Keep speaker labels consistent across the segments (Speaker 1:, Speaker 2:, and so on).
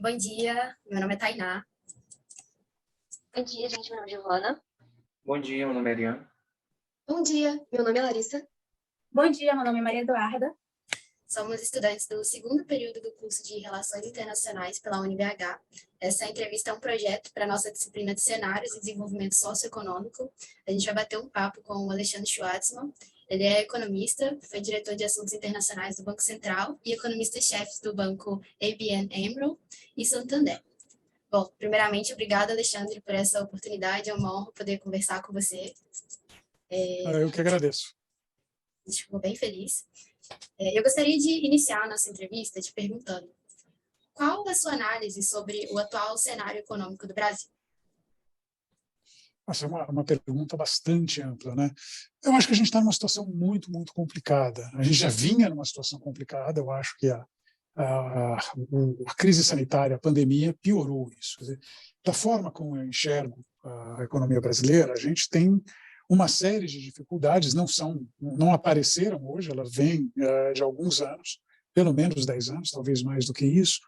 Speaker 1: Bom dia, meu nome é Tainá.
Speaker 2: Bom dia, gente. Meu nome é Giovana.
Speaker 3: Bom dia, meu nome é Ariane.
Speaker 4: Bom dia, meu nome é Larissa.
Speaker 5: Bom dia, meu nome é Maria Eduarda.
Speaker 1: Somos estudantes do segundo período do curso de Relações Internacionais pela UniBH. Essa entrevista é um projeto para a nossa disciplina de Cenários e Desenvolvimento Socioeconômico. A gente vai bater um papo com o Alexandre Schwartzman. Ele é economista, foi diretor de Assuntos Internacionais do Banco Central e economista-chefe do banco ABN AMRO e Santander. Bom, primeiramente, obrigada, Alexandre, por essa oportunidade. É uma honra poder conversar com você.
Speaker 6: Eu que agradeço.
Speaker 1: A gente ficou bem feliz. Eu gostaria de iniciar a nossa entrevista te perguntando qual a sua análise sobre o atual cenário econômico do Brasil?
Speaker 6: Essa é uma pergunta bastante ampla, né? Eu acho que a gente está numa situação muito, muito complicada. A gente já vinha numa situação complicada, eu acho que a crise sanitária, a pandemia, piorou isso. Quer dizer, da forma como eu enxergo a economia brasileira, a gente tem uma série de dificuldades, não apareceram hoje, ela vem de alguns anos, pelo menos 10 anos, talvez mais do que isso,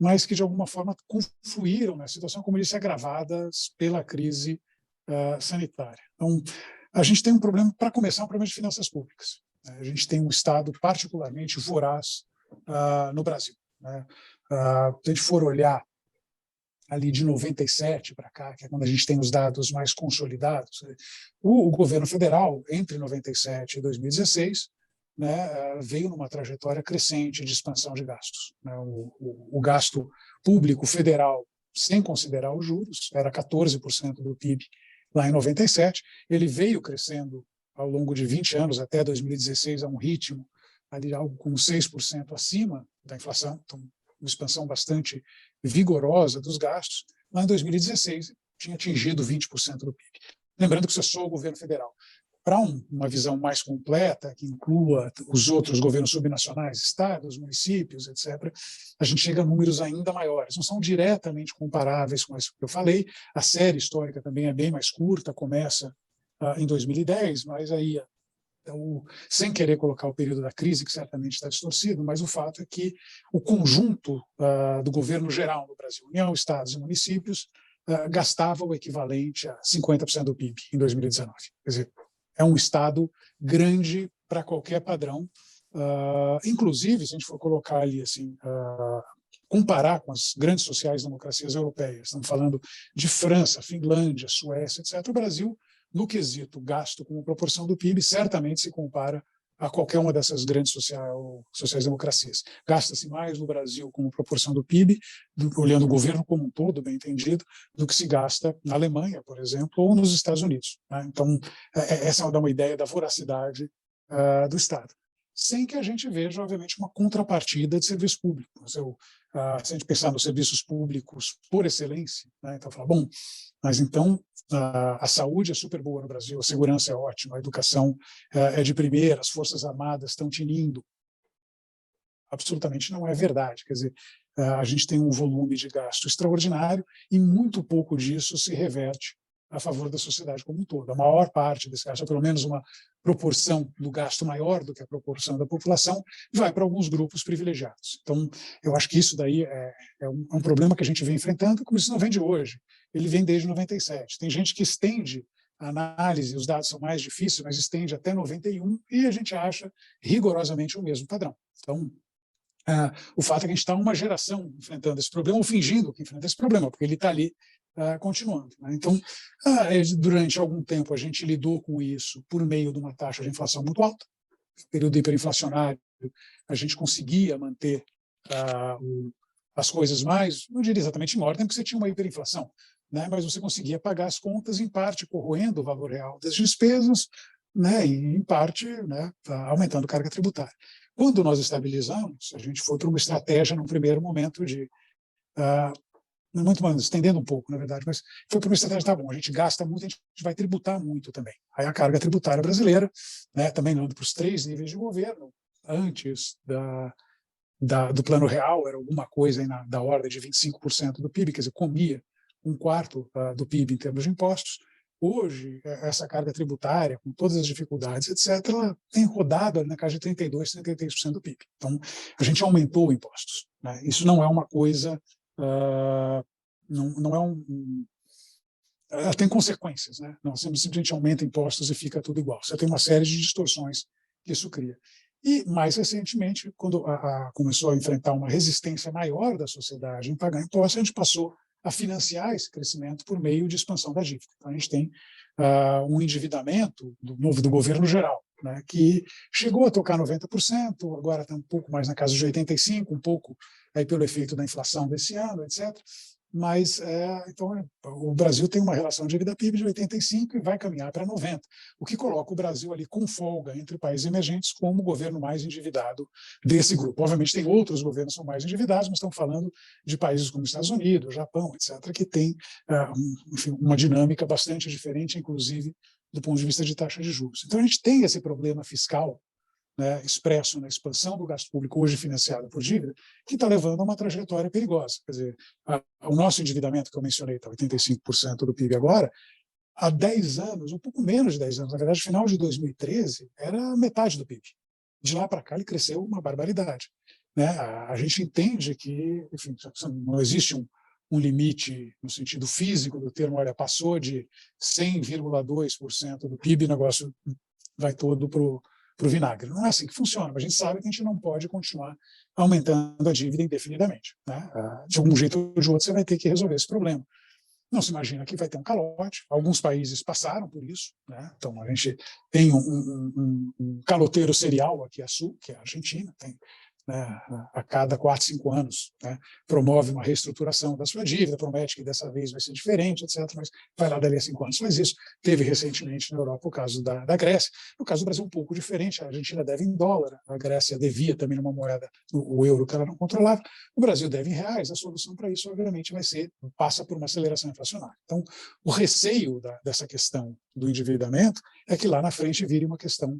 Speaker 6: mas que de alguma forma confluíram na situação, como eu disse, agravadas pela crise sanitária. Então, a gente tem um problema, para começar, um problema de finanças públicas. A gente tem um Estado particularmente voraz no Brasil, né? Se a gente for olhar ali de 97 para cá, que é quando a gente tem os dados mais consolidados, o governo federal, entre 97 e 2016, né, veio numa trajetória crescente de expansão de gastos, né? O gasto público federal, sem considerar os juros, era 14% do PIB lá em 97, ele veio crescendo ao longo de 20 anos, até 2016, a um ritmo ali algo como 6% acima da inflação, então uma expansão bastante vigorosa dos gastos. Lá em 2016, tinha atingido 20% do PIB. Lembrando que isso é só o governo federal. Para uma visão mais completa, que inclua os outros governos subnacionais, estados, municípios, etc., a gente chega a números ainda maiores. Não são diretamente comparáveis com isso que eu falei. A série histórica também é bem mais curta, começa em 2010, mas aí, então, sem querer colocar o período da crise, que certamente está distorcido, mas o fato é que o conjunto do governo geral no Brasil, União, estados e municípios, gastava o equivalente a 50% do PIB em 2019. Quer dizer, é um Estado grande para qualquer padrão. Inclusive, se a gente for colocar ali, assim, comparar com as grandes sociais-democracias europeias, estamos falando de França, Finlândia, Suécia, etc., o Brasil, no quesito gasto como proporção do PIB, certamente se compara a qualquer uma dessas grandes sociais-democracias. Gasta-se mais no Brasil como proporção do PIB, olhando o governo como um todo, bem entendido, do que se gasta na Alemanha, por exemplo, ou nos Estados Unidos, né? Então, essa dá uma ideia da voracidade do Estado. Sem que a gente veja, obviamente, uma contrapartida de serviço público. Se a gente pensar nos serviços públicos por excelência, né? Então, falar, bom, mas então a saúde é super boa no Brasil, a segurança é ótima, a educação é de primeira, as Forças Armadas estão tinindo. Absolutamente não é verdade. Quer dizer, a gente tem um volume de gasto extraordinário e muito pouco disso se reverte a favor da sociedade como um todo. A maior parte desse gasto, pelo menos uma proporção do gasto maior do que a proporção da população, vai para alguns grupos privilegiados. Então, eu acho que isso daí é um problema que a gente vem enfrentando, como isso não vem de hoje. Ele vem desde 97. Tem gente que estende a análise, os dados são mais difíceis, mas estende até 91 e a gente acha rigorosamente o mesmo padrão. Então, o fato é que a gente está uma geração enfrentando esse problema, ou fingindo que enfrenta esse problema, porque ele está ali continuando, né? Então, durante algum tempo a gente lidou com isso por meio de uma taxa de inflação muito alta. No período hiperinflacionário, a gente conseguia manter as coisas mais, não diria exatamente em ordem, porque você tinha uma hiperinflação, né? Mas você conseguia pagar as contas, em parte corroendo o valor real das despesas, né? E em parte, né, aumentando a carga tributária. Quando nós estabilizamos, a gente foi para uma estratégia, num primeiro momento, de muito mais, estendendo um pouco, na verdade, mas foi para uma estratégia, tá bom, a gente gasta muito, a gente vai tributar muito também. Aí a carga tributária brasileira, né, também indo para os 3 níveis de governo, antes do Plano Real, era alguma coisa aí da ordem de 25% do PIB, quer dizer, comia um quarto do PIB em termos de impostos. Hoje, essa carga tributária, com todas as dificuldades, etc., ela tem rodado na casa de 32%, 33% do PIB. Então, a gente aumentou impostos, né? Isso não é uma coisa não é ela tem consequências, né? Não, você simplesmente aumenta impostos e fica tudo igual. Você tem uma série de distorções que isso cria. E, mais recentemente, quando começou a enfrentar uma resistência maior da sociedade em pagar impostos, a gente passou a financiar esse crescimento por meio de expansão da dívida. Então, a gente tem um endividamento do governo geral, né, que chegou a tocar 90%, agora está um pouco mais na casa de 85%, um pouco aí pelo efeito da inflação desse ano, etc. Mas, então, o Brasil tem uma relação de dívida-PIB de 85% e vai caminhar para 90%, o que coloca o Brasil ali com folga entre países emergentes como o governo mais endividado desse grupo. Obviamente, tem outros governos que são mais endividados, mas estamos falando de países como os Estados Unidos, Japão, etc., que tem enfim, uma dinâmica bastante diferente, inclusive do ponto de vista de taxa de juros. Então, a gente tem esse problema fiscal, né, expresso na expansão do gasto público, hoje financiado por dívida, que está levando a uma trajetória perigosa. Quer dizer, o nosso endividamento, que eu mencionei, está 85% do PIB agora, há 10 anos, um pouco menos de 10 anos, na verdade, final de 2013, era metade do PIB. De lá para cá, ele cresceu uma barbaridade. Né? A gente entende que, enfim, não existe um limite no sentido físico do termo, olha, passou de 100,2% do PIB, o negócio vai todo para o vinagre. Não é assim que funciona, mas a gente sabe que a gente não pode continuar aumentando a dívida indefinidamente. Né? De algum jeito ou de outro, você vai ter que resolver esse problema. Não se imagina que vai ter um calote. Alguns países passaram por isso. Né? Então, a gente tem um caloteiro serial aqui a sul, que é a Argentina, tem, né, a cada 4, 5 anos, né, promove uma reestruturação da sua dívida, promete que dessa vez vai ser diferente, etc., mas vai lá dali a 5 anos. Faz isso. Teve recentemente na Europa o caso da Grécia. No caso do Brasil, um pouco diferente. A Argentina deve em dólar, a Grécia devia também numa moeda, o euro, que ela não controlava. O Brasil deve em reais. A solução para isso, obviamente, passa por uma aceleração inflacionária. Então, o receio dessa questão do endividamento é que lá na frente vire uma questão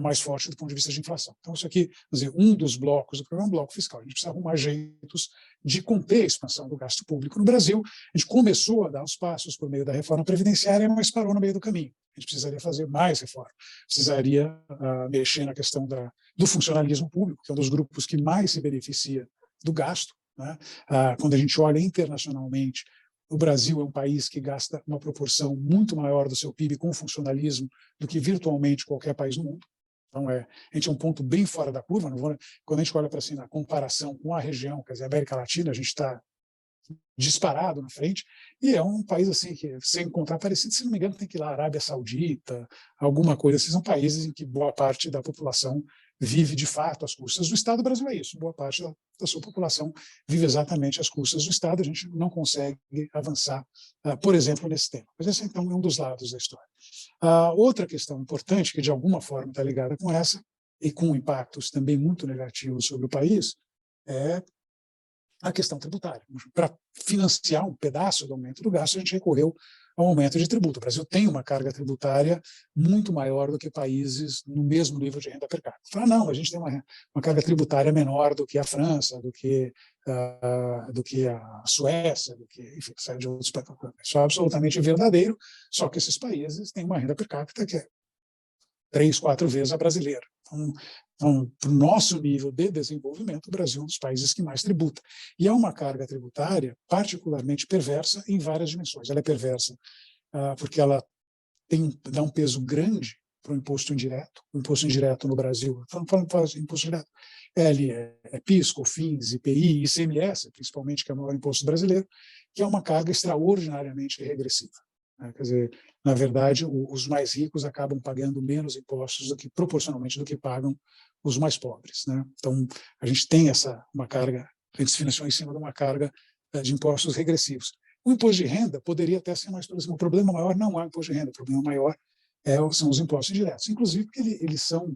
Speaker 6: mais forte do ponto de vista de inflação. Então, isso aqui, quer dizer, um dos blocos do programa é um bloco fiscal. A gente precisa arrumar jeitos de conter a expansão do gasto público no Brasil. A gente começou a dar os passos por meio da reforma previdenciária, mas parou no meio do caminho. A gente precisaria fazer mais reforma. Precisaria mexer na questão do funcionalismo público, que é um dos grupos que mais se beneficia do gasto. Né? Quando a gente olha internacionalmente, o Brasil é um país que gasta uma proporção muito maior do seu PIB com funcionalismo do que virtualmente qualquer país no mundo. Então, a gente é um ponto bem fora da curva. Quando a gente olha para assim, na comparação com a região, quer dizer, a América Latina, a gente está disparado na frente, e é um país assim que, sem encontrar parecido, se não me engano, tem que ir lá, Arábia Saudita, alguma coisa assim, são países em que boa parte da população vive de fato às custas do Estado. O Brasil é isso, boa parte da sua população vive exatamente às custas do Estado. A gente não consegue avançar, por exemplo, nesse tema. Mas esse, então, é um dos lados da história. Outra questão importante, que de alguma forma está ligada com essa, e com impactos também muito negativos sobre o país, é a questão tributária. Para financiar um pedaço do aumento do gasto, a gente recorreu ao aumento de tributo. O Brasil tem uma carga tributária muito maior do que países no mesmo nível de renda per capita. Fala, não, a gente tem uma carga tributária menor do que a França, do que a Suécia, do que, enfim, série de outros países. Isso é absolutamente verdadeiro, só que esses países têm uma renda per capita que é 3, 4 vezes a brasileira. Então, para o nosso nível de desenvolvimento, o Brasil é um dos países que mais tributa. E é uma carga tributária particularmente perversa em várias dimensões. Ela é perversa porque ela dá um peso grande para o imposto indireto. O imposto indireto no Brasil, falando de imposto direto, ele é PIS, COFINS, IPI, ICMS, principalmente, que é o maior imposto brasileiro, que é uma carga extraordinariamente regressiva. Quer dizer, na verdade, os mais ricos acabam pagando menos impostos proporcionalmente do que pagam os mais pobres. Né? Então, a gente tem uma carga, a gente se financiou em cima de uma carga de impostos regressivos. O imposto de renda poderia até ser mais próximo. O problema maior não é o imposto de renda, o problema maior são os impostos diretos, inclusive porque eles são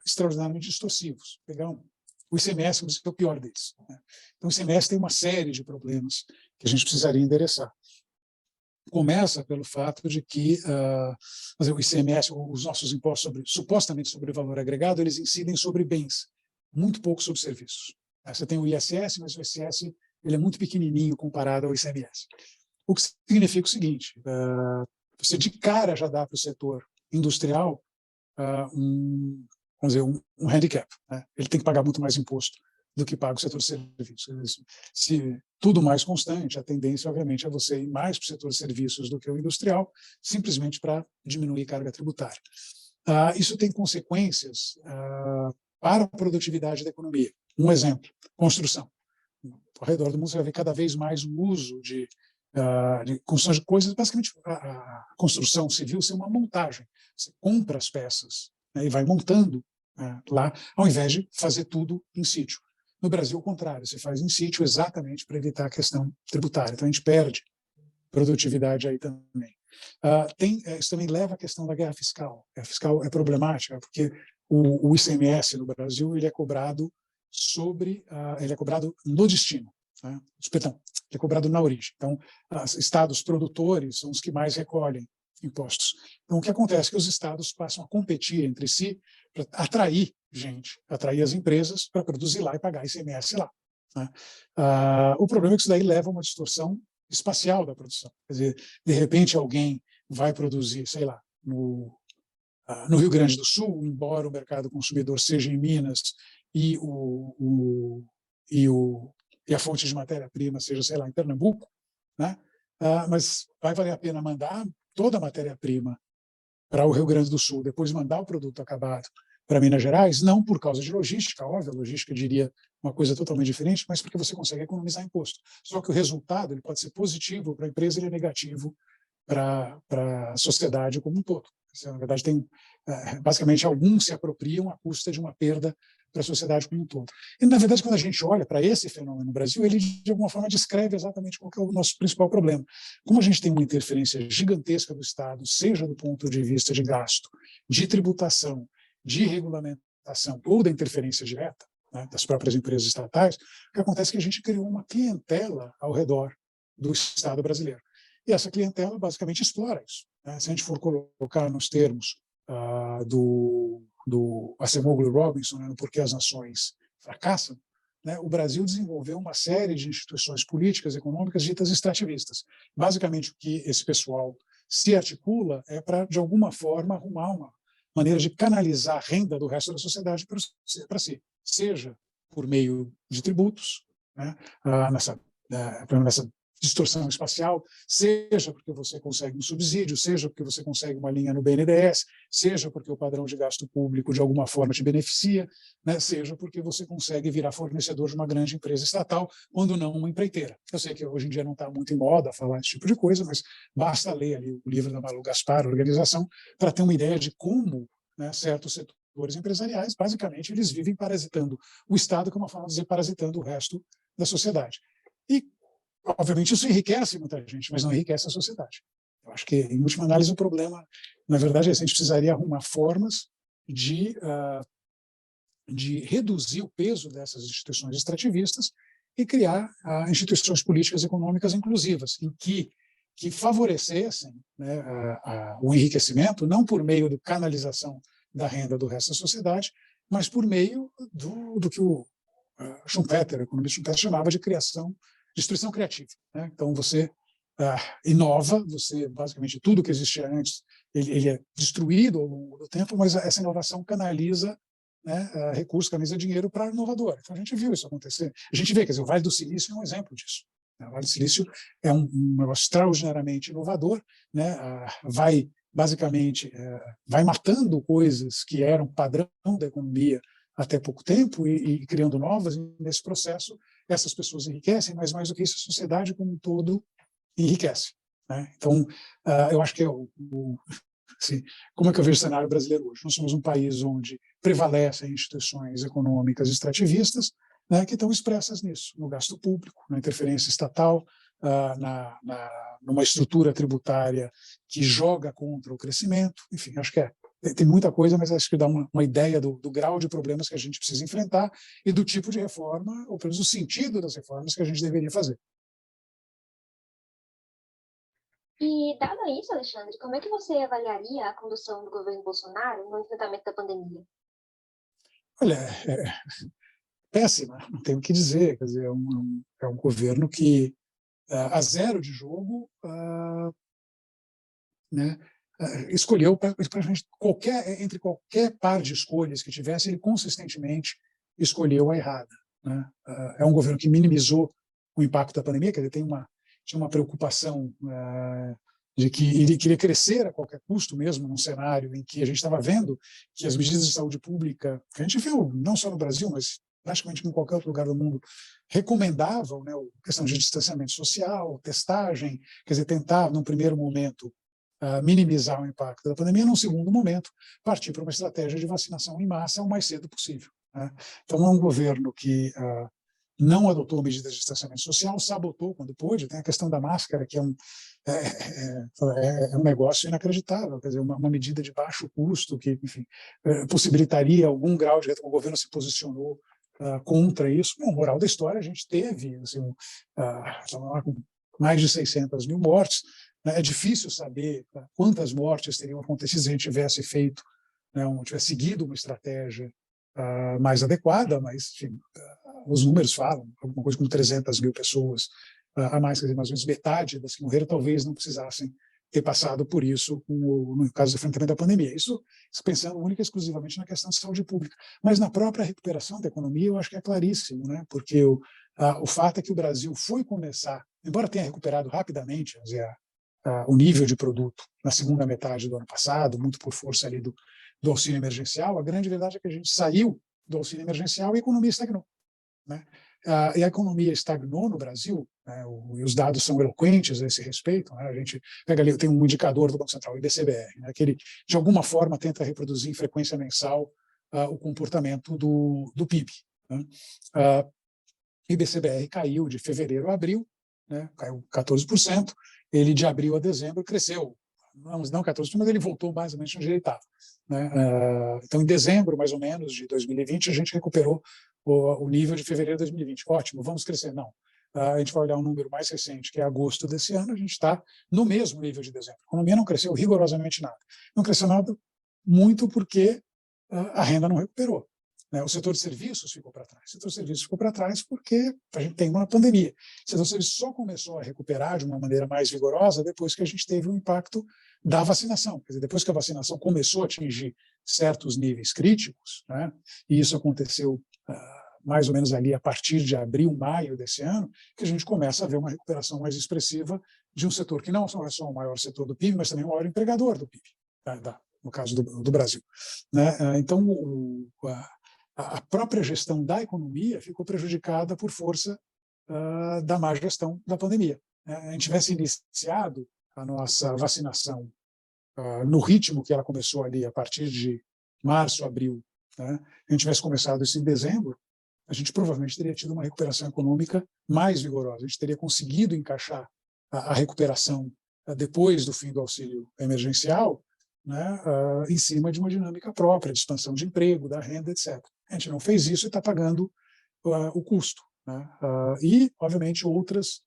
Speaker 6: extraordinariamente distorcivos. Pegar o ICMS é o pior deles. Né? Então, o ICMS tem uma série de problemas que a gente precisaria endereçar. Começa pelo fato de que o ICMS, os nossos impostos supostamente sobre valor agregado, eles incidem sobre bens, muito pouco sobre serviços. Você tem o ISS, mas o ISS ele é muito pequenininho comparado ao ICMS. O que significa o seguinte, você de cara já dá para o setor industrial um handicap. Né? Ele tem que pagar muito mais imposto do que paga o setor de serviços. Se tudo mais constante, a tendência, obviamente, é você ir mais para o setor de serviços do que o industrial, simplesmente para diminuir carga tributária. Isso tem consequências para a produtividade da economia. Um exemplo, construção. Ao redor do mundo você vai ver cada vez mais o uso de construção de coisas, basicamente a construção civil ser uma montagem. Você compra as peças, né, e vai montando lá, ao invés de fazer tudo in situ. No Brasil, o contrário, você faz in situ exatamente para evitar a questão tributária. Então, a gente perde produtividade aí também. Isso também leva à questão da guerra fiscal. A guerra fiscal é problemática, porque o ICMS no Brasil ele é cobrado no destino, né? Perdão, ele é cobrado na origem. Então, os estados produtores são os que mais recolhem impostos. Então, o que acontece é que os estados passam a competir entre si para atrair gente, atrair as empresas para produzir lá e pagar ICMS lá, né? O problema é que isso daí leva a uma distorção espacial da produção. Quer dizer, de repente alguém vai produzir, sei lá, no Rio Grande do Sul, embora o mercado consumidor seja em Minas e a fonte de matéria-prima seja, sei lá, em Pernambuco, né? Mas vai valer a pena mandar toda a matéria-prima para o Rio Grande do Sul, depois mandar o produto acabado para Minas Gerais, não por causa de logística, óbvio, a logística diria uma coisa totalmente diferente, mas porque você consegue economizar imposto. Só que o resultado ele pode ser positivo para a empresa e ele é negativo para a sociedade como um todo. Na verdade, basicamente, alguns se apropriam à custa de uma perda para a sociedade como um todo. E, na verdade, quando a gente olha para esse fenômeno no Brasil, ele, de alguma forma, descreve exatamente qual que é o nosso principal problema. Como a gente tem uma interferência gigantesca do Estado, seja do ponto de vista de gasto, de tributação, de regulamentação ou da interferência direta, né, das próprias empresas estatais, o que acontece é que a gente criou uma clientela ao redor do Estado brasileiro. E essa clientela basicamente explora isso, né? Se a gente for colocar nos termos do Acemoglu e Robinson, né, no Porquê as Nações Fracassam, né, o Brasil desenvolveu uma série de instituições políticas e econômicas ditas extrativistas. Basicamente, o que esse pessoal se articula é para, de alguma forma, arrumar uma maneira de canalizar a renda do resto da sociedade para si, seja por meio de tributos, né, nessa distorção espacial, seja porque você consegue um subsídio, seja porque você consegue uma linha no BNDES, seja porque o padrão de gasto público de alguma forma te beneficia, né, seja porque você consegue virar fornecedor de uma grande empresa estatal, quando não uma empreiteira. Eu sei que hoje em dia não está muito em moda falar esse tipo de coisa, mas basta ler ali o livro da Malu Gaspar, Organização, para ter uma ideia de como, né, certos setores empresariais, basicamente, eles vivem parasitando o Estado, que é uma forma de dizer parasitando o resto da sociedade. E obviamente, isso enriquece muita gente, mas não enriquece a sociedade. Eu acho que, em última análise, o problema, na verdade, é que a gente precisaria arrumar formas de reduzir o peso dessas instituições extrativistas e criar instituições políticas e econômicas inclusivas, em que favorecessem, né, o enriquecimento, não por meio da canalização da renda do resto da sociedade, mas por meio do que o Schumpeter, o economista Schumpeter, chamava de destruição criativa, né? Então, você inova, você, basicamente, tudo que existia antes, ele é destruído ao longo do tempo, mas essa inovação canaliza, né, recursos, canaliza dinheiro para inovador. Então, a gente viu isso acontecer. A gente vê, quer dizer, o Vale do Silício é um exemplo disso. O Vale do Silício é um negócio extraordinariamente inovador, né? Basicamente, vai matando coisas que eram padrão da economia até pouco tempo e criando novas. Nesse processo, essas pessoas enriquecem, mas mais do que isso, a sociedade como um todo enriquece, né? Então, eu acho que assim, como é que eu vejo o cenário brasileiro hoje? Nós somos um país onde prevalecem instituições econômicas extrativistas, né, que estão expressas nisso, no gasto público, na interferência estatal, numa estrutura tributária que joga contra o crescimento. Enfim, acho que tem muita coisa, mas acho que dá uma ideia do grau de problemas que a gente precisa enfrentar e do tipo de reforma, ou pelo menos o sentido das reformas que a gente deveria fazer.
Speaker 2: E, dado isso, Alexandre, como é que você avaliaria a condução do governo Bolsonaro no enfrentamento da pandemia?
Speaker 6: Olha, péssima, não tenho o que dizer. Quer dizer, é um governo que, a zero de jogo, né, escolheu praticamente entre qualquer par de escolhas que tivesse, ele consistentemente escolheu a errada, né? É um governo que minimizou o impacto da pandemia, quer dizer, tinha uma preocupação de que ele queria crescer a qualquer custo mesmo, num cenário em que a gente estava vendo que as medidas de saúde pública, que a gente viu não só no Brasil, mas praticamente em qualquer outro lugar do mundo, recomendavam, né, a questão de distanciamento social, testagem, quer dizer, tentar, num primeiro momento, minimizar o impacto da pandemia, num segundo momento, partir para uma estratégia de vacinação em massa o mais cedo possível, né? Então, é um governo que não adotou medidas de distanciamento social, sabotou quando pôde. Tem a questão da máscara, que é um negócio inacreditável, quer dizer, uma medida de baixo custo que, enfim, possibilitaria algum grau de... O governo se posicionou contra isso. Bom, moral da história, a gente teve assim, com mais de 600 mil mortes. É difícil saber quantas mortes teriam acontecido se a gente tivesse feito, né, tivesse seguido uma estratégia mais adequada, mas enfim, os números falam, alguma coisa como 300 mil pessoas a mais, quer dizer, mais ou menos metade das que morreram talvez não precisassem ter passado por isso no caso do enfrentamento da pandemia. Isso pensando única e exclusivamente na questão de saúde pública. Mas na própria recuperação da economia, eu acho que é claríssimo, né? Porque o fato é que o Brasil foi começar, embora tenha recuperado rapidamente, quer dizer, o nível de produto na segunda metade do ano passado, muito por força ali do auxílio emergencial, a grande verdade é que a gente saiu do auxílio emergencial e a economia estagnou, né? E a economia estagnou no Brasil, né, e os dados são eloquentes a esse respeito, né? A gente pega ali, tem um indicador do Banco Central, o IBCBR, né, que ele, de alguma forma, tenta reproduzir em frequência mensal o comportamento do PIB, né? O IBCBR caiu de fevereiro a abril, né, caiu 14%, ele de abril a dezembro cresceu, não 14%, mas ele voltou mais ou menos onde ele estava, né? Então, em dezembro, mais ou menos, de 2020, a gente recuperou o nível de fevereiro de 2020. Ótimo, vamos crescer. Não. A gente vai olhar um número mais recente, que é agosto desse ano, a gente está no mesmo nível de dezembro. A economia não cresceu rigorosamente nada. Não cresceu nada muito porque a renda não recuperou, né? O setor de serviços ficou para trás. O setor de serviços ficou para trás porque a gente tem uma pandemia. O setor de serviços só começou a recuperar de uma maneira mais vigorosa depois que a gente teve o impacto da vacinação. Quer dizer, depois que a vacinação começou a atingir certos níveis críticos, né? E isso aconteceu mais ou menos ali a partir de abril, maio desse ano, que a gente começa a ver uma recuperação mais expressiva de um setor que não é só o maior setor do PIB, mas também o maior empregador do PIB, no caso do Brasil, né? Então, a própria gestão da economia ficou prejudicada por força da má gestão da pandemia. A gente tivesse iniciado a nossa vacinação no ritmo que ela começou ali a partir de março, abril, né? A gente tivesse começado isso em dezembro, a gente provavelmente teria tido uma recuperação econômica mais vigorosa. A gente teria conseguido encaixar a recuperação depois do fim do auxílio emergencial, né, em cima de uma dinâmica própria, de expansão de emprego, da renda, etc. A gente não fez isso e está pagando o custo, né? E, obviamente, outros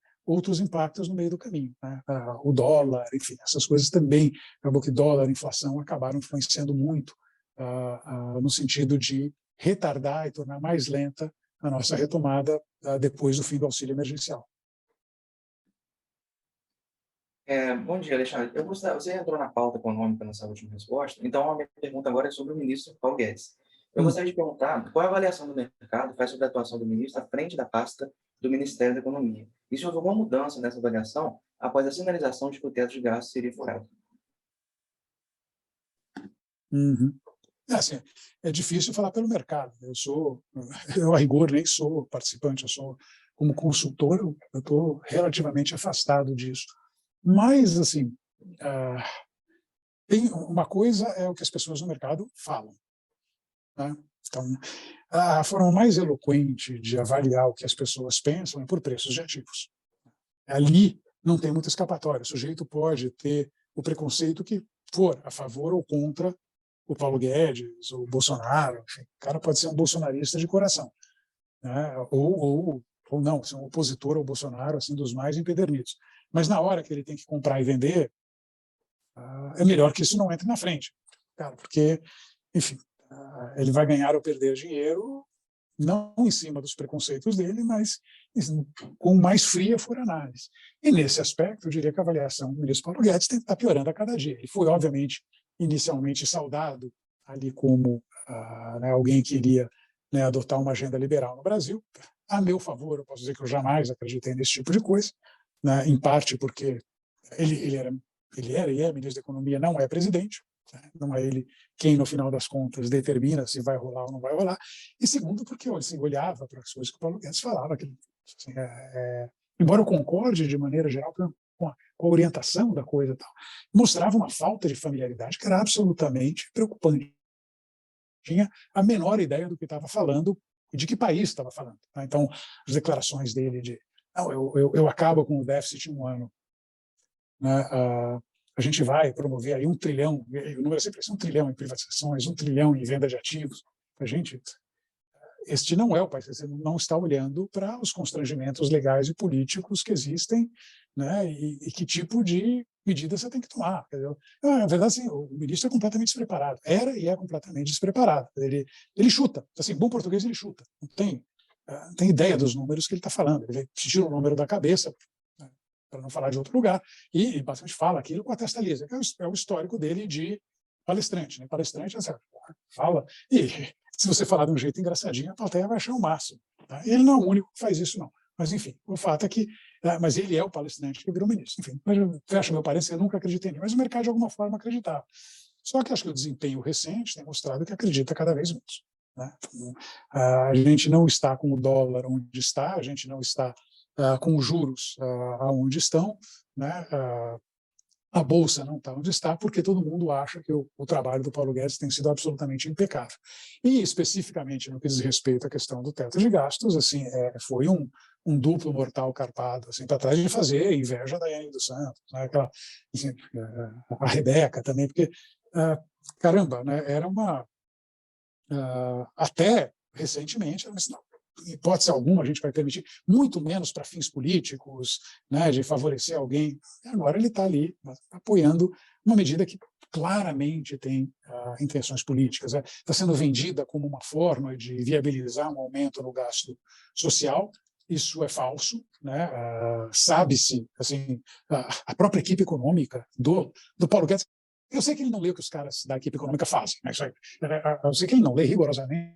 Speaker 6: impactos no meio do caminho, né? O dólar, enfim, essas coisas também, acabou que dólar, inflação, acabaram influenciando muito no sentido de retardar e tornar mais lenta a nossa retomada depois do fim do auxílio emergencial.
Speaker 3: Bom dia, Alexandre. Você entrou na pauta econômica na sua última resposta, então a minha pergunta agora é sobre o ministro Paulo Guedes. Eu gostaria de perguntar qual é a avaliação do mercado faz sobre a atuação do ministro à frente da pasta do Ministério da Economia. E se houve alguma mudança nessa avaliação após a sinalização de que o teto de gastos seria furado?
Speaker 6: Uhum. Assim, é difícil falar pelo mercado. Eu a rigor, nem sou participante, como consultor, eu estou relativamente afastado disso. Mas, assim, tem uma coisa é o que as pessoas no mercado falam, né? Então, a forma mais eloquente de avaliar o que as pessoas pensam é por preços de ativos. Ali não tem muita escapatória. O sujeito pode ter o preconceito que for a favor ou contra o Paulo Guedes, o Bolsonaro, enfim, o cara pode ser um bolsonarista de coração, né? ou não, ser um opositor ao Bolsonaro, assim, dos mais empedernidos. Mas na hora que ele tem que comprar e vender, é melhor que isso não entre na frente, cara, porque, enfim, ele vai ganhar ou perder dinheiro não em cima dos preconceitos dele, mas com mais fria for a análise. E nesse aspecto, eu diria que a avaliação do ministro Paulo Guedes está piorando a cada dia. Ele foi, obviamente, inicialmente saudado ali como né, alguém que iria né, adotar uma agenda liberal no Brasil. A meu favor, eu posso dizer que eu jamais acreditei nesse tipo de coisa, né, em parte porque ele era e é ministro da Economia, não é presidente, né, não é ele quem, no final das contas, determina se vai rolar ou não vai rolar, e segundo, porque eu assim, olhava para as coisas que o Paulo Guedes falava, que, assim, embora eu concorde de maneira geral com a orientação da coisa e tal, mostrava uma falta de familiaridade que era absolutamente preocupante. Tinha a menor ideia do que estava falando e de que país estava falando. Tá? Então, as declarações dele de não, eu acabo com o déficit em um ano, né? A gente vai promover aí 1 trilhão, o número é sempre esse, 1 trilhão em privatizações, 1 trilhão em venda de ativos. A gente, este não é o país, você não está olhando para os constrangimentos legais e políticos que existem, né? E que tipo de medida você tem que tomar. Na verdade, assim, o ministro é completamente despreparado, era e é completamente despreparado. Ele chuta, assim, bom português ele chuta, não tem ideia dos números que ele está falando, ele tira o número da cabeça, né, para não falar de outro lugar, e basicamente fala aquilo com a testa lisa, que é o histórico dele de palestrante. Né? Palestrante, assim, fala, e se você falar de um jeito engraçadinho, a plateia vai achar o máximo. Tá? Ele não é o único que faz isso, não. Mas, enfim, o fato é que... mas ele é o palestrante que virou ministro. Enfim, fecha meu parecer, eu nunca acreditei nele, mas o mercado, de alguma forma, acreditava. Só que acho que o desempenho recente tem mostrado que acredita cada vez menos. Né? A gente não está com o dólar onde está, a gente não está com os juros aonde estão, né? A Bolsa não está onde está, porque todo mundo acha que o trabalho do Paulo Guedes tem sido absolutamente impecável. E, especificamente, no que diz respeito à questão do teto de gastos, assim, foi um duplo mortal carpado, assim, para trás de fazer inveja da Yane dos Santos, né? Aquela, assim, a Rebeca também, porque, caramba, né? Era uma... até recentemente, mas não, em hipótese alguma a gente vai permitir, muito menos para fins políticos, né, de favorecer alguém. E agora ele está ali apoiando uma medida que claramente tem intenções políticas. Está sendo vendida como uma forma de viabilizar um aumento no gasto social. Isso é falso, né? Sabe-se, assim, a própria equipe econômica do Paulo Guedes. Eu sei que ele não lê o que os caras da equipe econômica fazem, né? Eu sei que ele não lê rigorosamente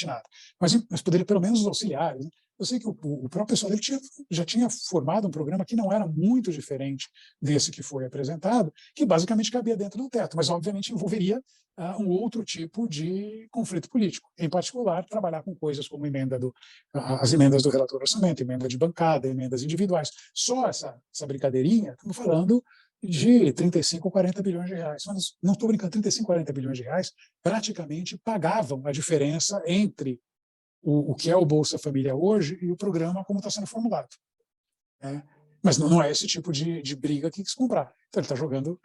Speaker 6: nada, mas poderia pelo menos os auxiliares. Né? Eu sei que o próprio pessoal dele já tinha formado um programa que não era muito diferente desse que foi apresentado, que basicamente cabia dentro do teto, mas obviamente envolveria um outro tipo de conflito político, em particular trabalhar com coisas como as emendas do relator do orçamento, emenda de bancada, emendas individuais. Só essa brincadeirinha, estamos falando de 35 ou 40 bilhões de reais. Mas não estou brincando, 35, 40 bilhões de reais praticamente pagavam a diferença entre o que é o Bolsa Família hoje e o programa como está sendo formulado. Né? Mas não é esse tipo de briga que quis comprar. Então ele está jogando,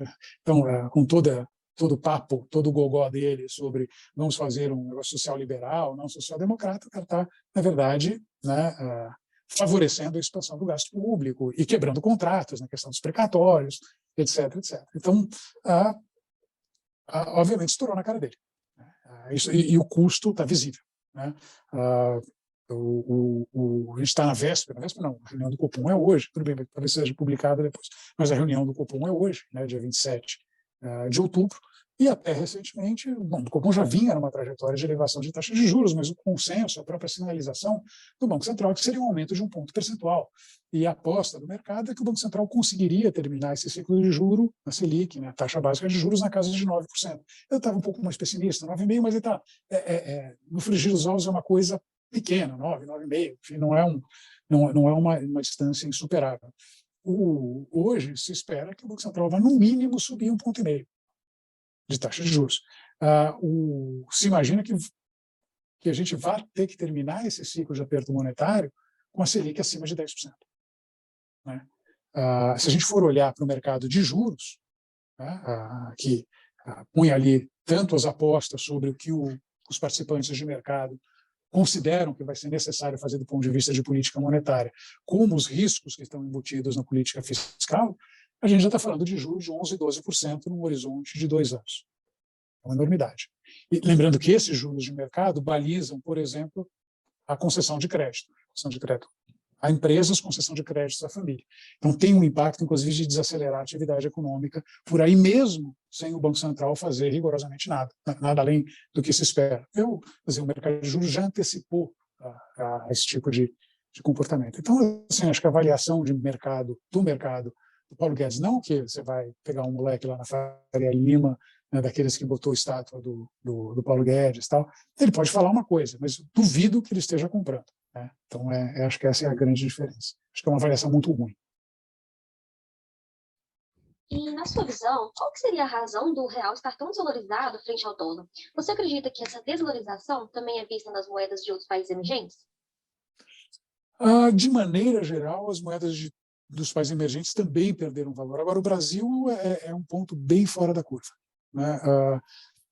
Speaker 6: então, com todo o papo, todo o gogó dele sobre vamos fazer um negócio social liberal, não social-democrata, o cara está, na verdade, né, favorecendo a expansão do gasto público e quebrando contratos na questão dos precatórios, etc, etc. Então, obviamente, estourou na cara dele. E o custo está visível. Né? A gente está na véspera não, a reunião do Copom é hoje, tudo bem, talvez seja publicada depois, mas a reunião do Copom é hoje, né, dia 27 de outubro, e até recentemente, o Copom já vinha numa trajetória de elevação de taxas de juros, mas o consenso, a própria sinalização do Banco Central é que seria um aumento de 1 ponto percentual. E a aposta do mercado é que o Banco Central conseguiria terminar esse ciclo de juro, a Selic, né, a taxa básica de juros, na casa de 9%. Eu estava um pouco mais pessimista, 9,5%, mas ele está, no frigir dos ovos é uma coisa pequena, 9, 9,5%, enfim, não é uma distância insuperável. Hoje se espera que o Banco Central vai, no mínimo, subir 1,5 ponto de taxa de juros. Se imagina que a gente vai ter que terminar esse ciclo de aperto monetário com a Selic acima de 10%. Né? Se a gente for olhar para o mercado de juros, né, que põe ali tanto as apostas sobre o que os participantes de mercado consideram que vai ser necessário fazer do ponto de vista de política monetária, como os riscos que estão embutidos na política fiscal, a gente já está falando de juros de 11%, 12% num horizonte de 2 anos. É uma enormidade. E lembrando que esses juros de mercado balizam, por exemplo, a concessão de crédito. A concessão de crédito a empresas, concessão de créditos à família. Então, tem um impacto, inclusive, de desacelerar a atividade econômica por aí mesmo, sem o Banco Central fazer rigorosamente nada além do que se espera. O mercado de juros já antecipou a esse tipo de comportamento. Então, assim, acho que a avaliação do mercado do Paulo Guedes, não que você vai pegar um moleque lá na Faria Lima, né, daqueles que botou a estátua do Paulo Guedes e tal, ele pode falar uma coisa, mas duvido que ele esteja comprando. Né? Então, acho que essa é a grande diferença. Acho que é uma avaliação muito ruim.
Speaker 2: E, na sua visão, qual que seria a razão do real estar tão desvalorizado frente ao dólar? Você acredita que essa desvalorização também é vista nas moedas de outros países emergentes?
Speaker 6: De maneira geral, as moedas dos países emergentes também perderam valor. Agora, o Brasil é um ponto bem fora da curva. Né?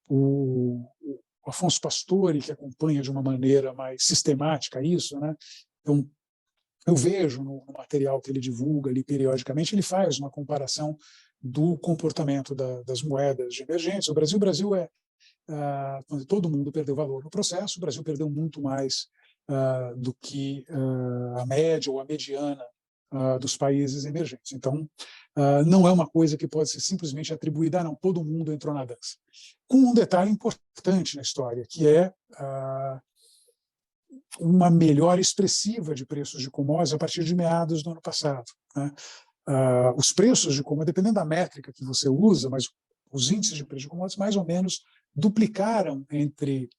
Speaker 6: O Afonso Pastore, que acompanha de uma maneira mais sistemática isso, né? Então, eu vejo no material que ele divulga ali periodicamente, ele faz uma comparação do comportamento das moedas emergentes. O Brasil quando todo mundo perdeu valor no processo, o Brasil perdeu muito mais do que a média ou a mediana dos países emergentes. Então, não é uma coisa que pode ser simplesmente atribuída, não, todo mundo entrou na dança. Com um detalhe importante na história, que é uma melhora expressiva de preços de commodities a partir de meados do ano passado. Né? Os preços de commodities, dependendo da métrica que você usa, mas os índices de preço de commodities mais ou menos duplicaram entre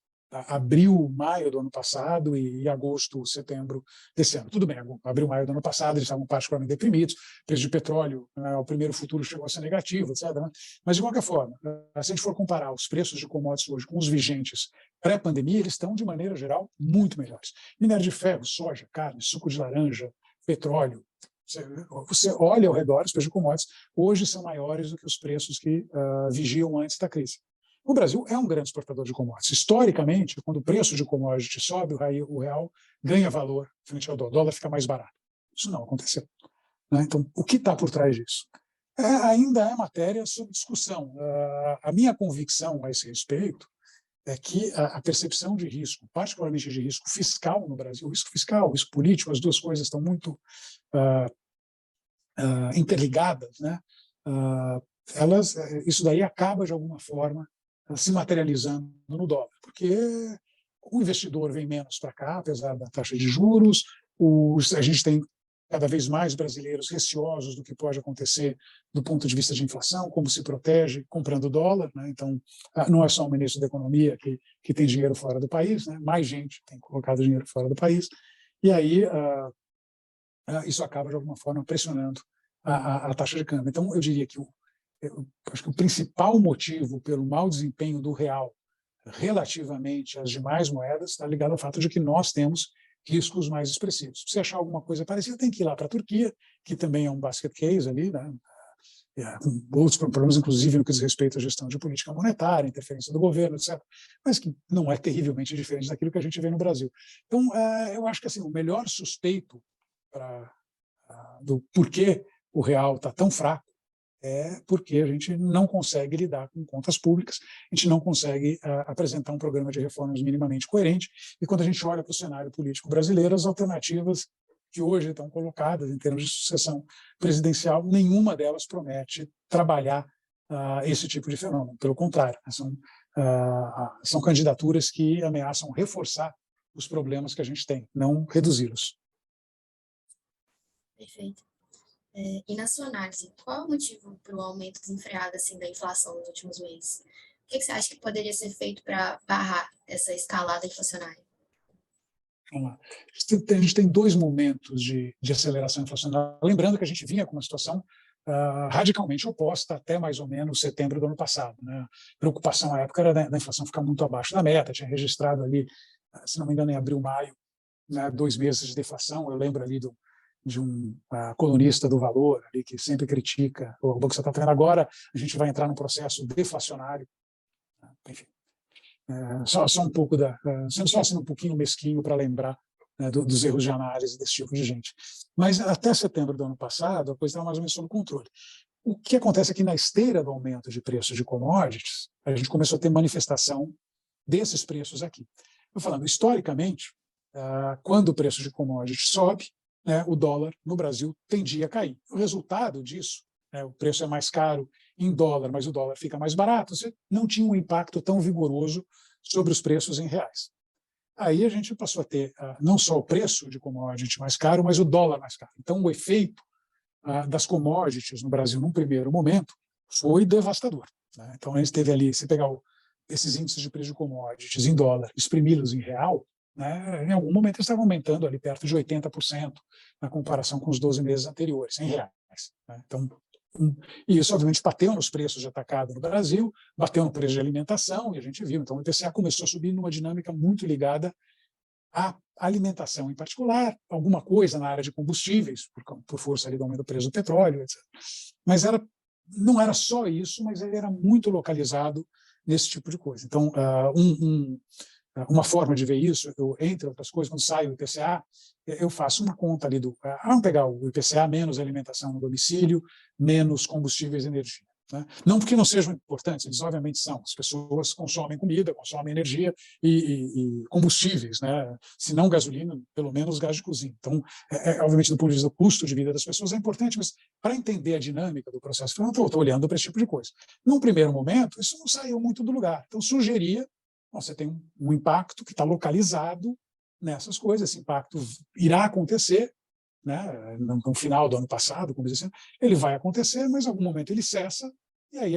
Speaker 6: abril, maio do ano passado e agosto, setembro desse ano. Tudo bem, abril, maio do ano passado eles estavam particularmente deprimidos, o preço de petróleo, o primeiro futuro chegou a ser negativo, etc. Né? Mas, de qualquer forma, se a gente for comparar os preços de commodities hoje com os vigentes pré-pandemia, eles estão, de maneira geral, muito melhores. Minério de ferro, soja, carne, suco de laranja, petróleo. Você olha ao redor, os preços de commodities hoje são maiores do que os preços que vigiam antes da crise. O Brasil é um grande exportador de commodities. Historicamente, quando o preço de commodity sobe, o real ganha valor frente ao dólar. O dólar fica mais barato. Isso não aconteceu. Né? Então, o que está por trás disso? Ainda é matéria sob discussão. A minha convicção a esse respeito é que a percepção de risco, particularmente de risco fiscal no Brasil, risco fiscal, risco político, as duas coisas estão muito interligadas, né? Isso daí acaba, de alguma forma, se materializando no dólar, porque o investidor vem menos para cá, apesar da taxa de juros, a gente tem cada vez mais brasileiros receosos do que pode acontecer do ponto de vista de inflação, como se protege comprando dólar. Né? Então, não é só o ministro da Economia que tem dinheiro fora do país, né? Mais gente tem colocado dinheiro fora do país, e aí isso acaba, de alguma forma, pressionando a taxa de câmbio. Então, eu diria que acho que o principal motivo pelo mau desempenho do real relativamente às demais moedas está ligado ao fato de que nós temos riscos mais expressivos. Se você achar alguma coisa parecida, tem que ir lá para a Turquia, que também é um basket case ali, né? Com outros problemas, inclusive no que diz respeito à gestão de política monetária, interferência do governo, etc., mas que não é terrivelmente diferente daquilo que a gente vê no Brasil. Então, eu acho que assim, o melhor suspeito do porquê o real está tão fraco é porque a gente não consegue lidar com contas públicas, a gente não consegue apresentar um programa de reformas minimamente coerente, e quando a gente olha para o cenário político brasileiro, as alternativas que hoje estão colocadas em termos de sucessão presidencial, nenhuma delas promete trabalhar esse tipo de fenômeno. Pelo contrário, são candidaturas que ameaçam reforçar os problemas que a gente tem, não reduzi-los.
Speaker 1: Perfeito. E na sua análise, qual é o motivo para o aumento desenfreado assim, da inflação nos últimos meses? O que você acha que poderia ser feito para barrar essa escalada inflacionária?
Speaker 6: Vamos lá. A gente tem dois momentos de aceleração inflacionária. Lembrando que a gente vinha com uma situação radicalmente oposta até mais ou menos setembro do ano passado. Né? A preocupação à época era da inflação ficar muito abaixo da meta, tinha registrado ali, se não me engano, em abril, maio, né, 2 meses de deflação. Eu lembro ali de um colunista do Valor ali, que sempre critica o Banco Central, falando agora a gente vai entrar num processo deflacionário. Enfim, só um pouco só assim um pouquinho mesquinho para lembrar dos erros de análise desse tipo de gente. Mas até setembro do ano passado a coisa estava mais ou menos sob controle. O que acontece é que na esteira do aumento de preços de commodities, a gente começou a ter manifestação desses preços aqui. Eu falando, historicamente, quando o preço de commodities sobe, né, o dólar no Brasil tendia a cair. O resultado disso, né, o preço é mais caro em dólar, mas o dólar fica mais barato, você não tinha um impacto tão vigoroso sobre os preços em reais. Aí a gente passou a ter não só o preço de commodity mais caro, mas o dólar mais caro. Então, o efeito das commodities no Brasil, num primeiro momento, foi devastador, né? Então, a gente teve ali, se pegar esses índices de preço de commodities em dólar, exprimi-los em real, né, em algum momento eles estavam aumentando ali perto de 80% na comparação com os 12 meses anteriores, em reais, né? Então, e isso, obviamente, bateu nos preços de atacado no Brasil, bateu no preço de alimentação, e a gente viu. Então, o IPCA começou a subir numa dinâmica muito ligada à alimentação em particular, alguma coisa na área de combustíveis, por força ali do aumento do preço do petróleo, etc. Mas não era só isso, mas ele era muito localizado nesse tipo de coisa. Então, uma forma de ver isso, entre outras coisas, quando sai o IPCA, eu faço uma conta ali vamos pegar o IPCA menos alimentação no domicílio, menos combustíveis e energia, né? Não porque não sejam importantes, eles obviamente são. As pessoas consomem comida, consomem energia e combustíveis, né? Se não gasolina, pelo menos gás de cozinha. Então, obviamente, do ponto de vista do custo de vida das pessoas é importante, mas para entender a dinâmica do processo, eu estou olhando para esse tipo de coisa. Num primeiro momento, isso não saiu muito do lugar. Então, sugeria você tem um impacto que está localizado nessas coisas, esse impacto irá acontecer, né, no final do ano passado, como dizendo, ele vai acontecer, mas em algum momento ele cessa, e aí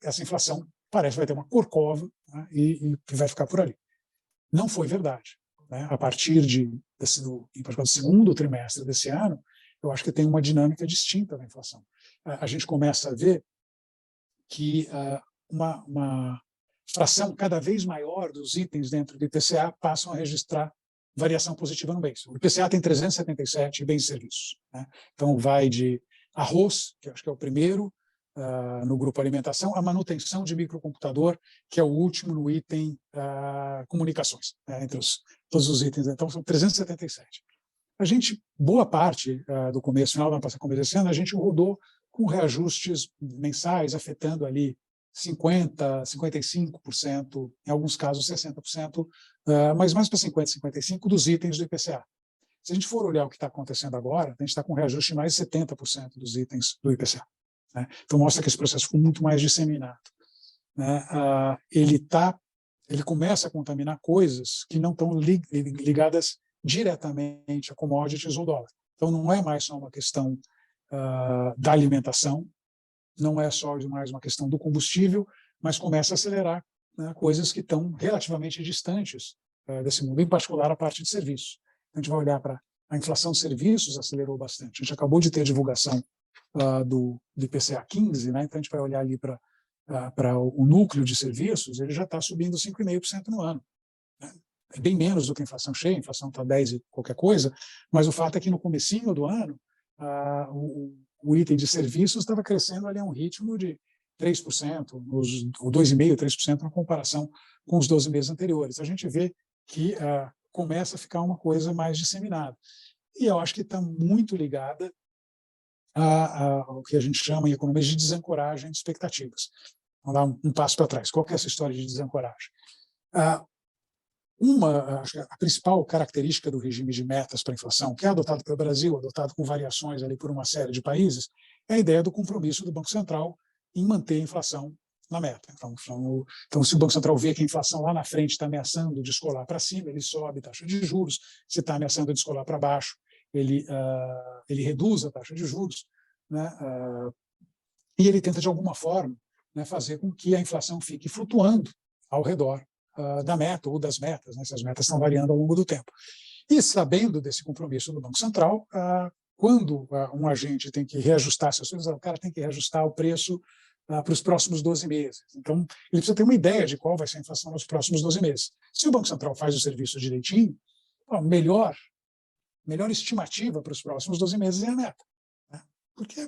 Speaker 6: essa inflação parece que vai ter uma corcova, né, e vai ficar por ali. Não foi verdade, né? A partir em particular, do segundo trimestre desse ano, eu acho que tem uma dinâmica distinta da inflação. A gente começa a ver que uma fração cada vez maior dos itens dentro do IPCA passam a registrar variação positiva no mês. O IPCA tem 377 bens e serviços, né? Então, vai de arroz, que eu acho que é o primeiro, no grupo alimentação, a manutenção de microcomputador, que é o último no item comunicações, né? Entre todos os itens. Então, são 377. Boa parte do começo, final do ano passado, começo desse ano, a gente rodou com reajustes mensais, afetando ali 50%, 55%, em alguns casos 60%, mas mais para 50%, 55% dos itens do IPCA. Se a gente for olhar o que está acontecendo agora, a gente está com reajuste em mais de 70% dos itens do IPCA, né? Então, mostra que esse processo ficou muito mais disseminado, né? Ele começa a contaminar coisas que não estão ligadas diretamente a commodities ou dólar. Então, não é mais só uma questão da alimentação, não é só mais uma questão do combustível, mas começa a acelerar, né, coisas que estão relativamente distantes desse mundo, em particular a parte de serviços. A gente vai olhar para a inflação de serviços, acelerou bastante. A gente acabou de ter a divulgação do IPCA 15, né, então a gente vai olhar ali para o núcleo de serviços, ele já está subindo 5,5% no ano, né? É bem menos do que a inflação cheia, a inflação está 10 e qualquer coisa, mas o fato é que no comecinho do ano, o item de serviços estava crescendo ali a um ritmo de 3%, ou 2,5%, 3% na comparação com os 12 meses anteriores. A gente vê que começa a ficar uma coisa mais disseminada. E eu acho que está muito ligada ao que a gente chama em economia de desancoragem de expectativas. Vamos dar um passo para trás. Qual que é essa história de desancoragem? A principal característica do regime de metas para a inflação, que é adotado pelo Brasil, adotado com variações ali por uma série de países, é a ideia do compromisso do Banco Central em manter a inflação na meta. Então, se o Banco Central vê que a inflação lá na frente está ameaçando descolar para cima, ele sobe a taxa de juros. Se está ameaçando descolar para baixo, ele reduz a taxa de juros, né? E ele tenta, de alguma forma, né, fazer com que a inflação fique flutuando ao redor da meta ou das metas, né, se as metas estão variando ao longo do tempo. E sabendo desse compromisso do Banco Central, quando um agente tem que reajustar seus preços, o cara tem que reajustar o preço para os próximos 12 meses. Então, ele precisa ter uma ideia de qual vai ser a inflação nos próximos 12 meses. Se o Banco Central faz o serviço direitinho, a melhor estimativa para os próximos 12 meses é a meta.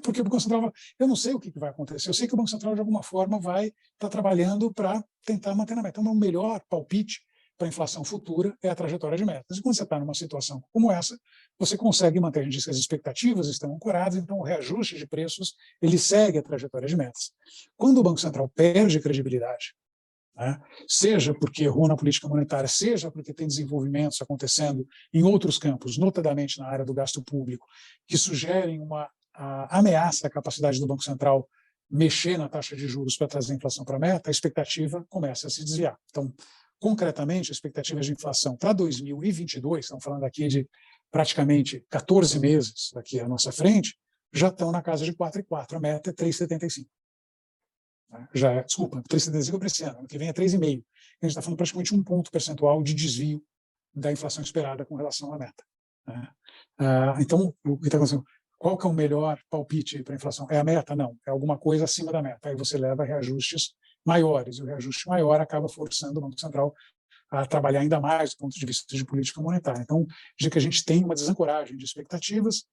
Speaker 6: Porque o Banco Central, eu não sei o que vai acontecer, eu sei que o Banco Central, de alguma forma, vai estar trabalhando para tentar manter na meta. Então, o melhor palpite para a inflação futura é a trajetória de metas. E quando você está numa situação como essa, você consegue manter, a gente diz que as expectativas estão ancoradas, então o reajuste de preços ele segue a trajetória de metas. Quando o Banco Central perde credibilidade, né? Seja porque errou na política monetária, seja porque tem desenvolvimentos acontecendo em outros campos, notadamente na área do gasto público, que sugerem uma ameaça à capacidade do Banco Central mexer na taxa de juros para trazer a inflação para a meta, a expectativa começa a se desviar. Então, concretamente, a expectativa de inflação para 2022, estamos falando aqui de praticamente 14 meses daqui à nossa frente, já estão na casa de 4,4. A meta é 3,75. Desculpa, 3,75 para esse ano que vem é 3,5. A gente está falando praticamente 1 ponto percentual de desvio da inflação esperada com relação à meta. Então, o que está acontecendo? Qual que é o melhor palpite para a inflação? É a meta? Não, é alguma coisa acima da meta. Aí você leva a reajustes maiores, e o reajuste maior acaba forçando o Banco Central a trabalhar ainda mais do ponto de vista de política monetária. Então, já que a gente tem uma desancoragem de expectativas,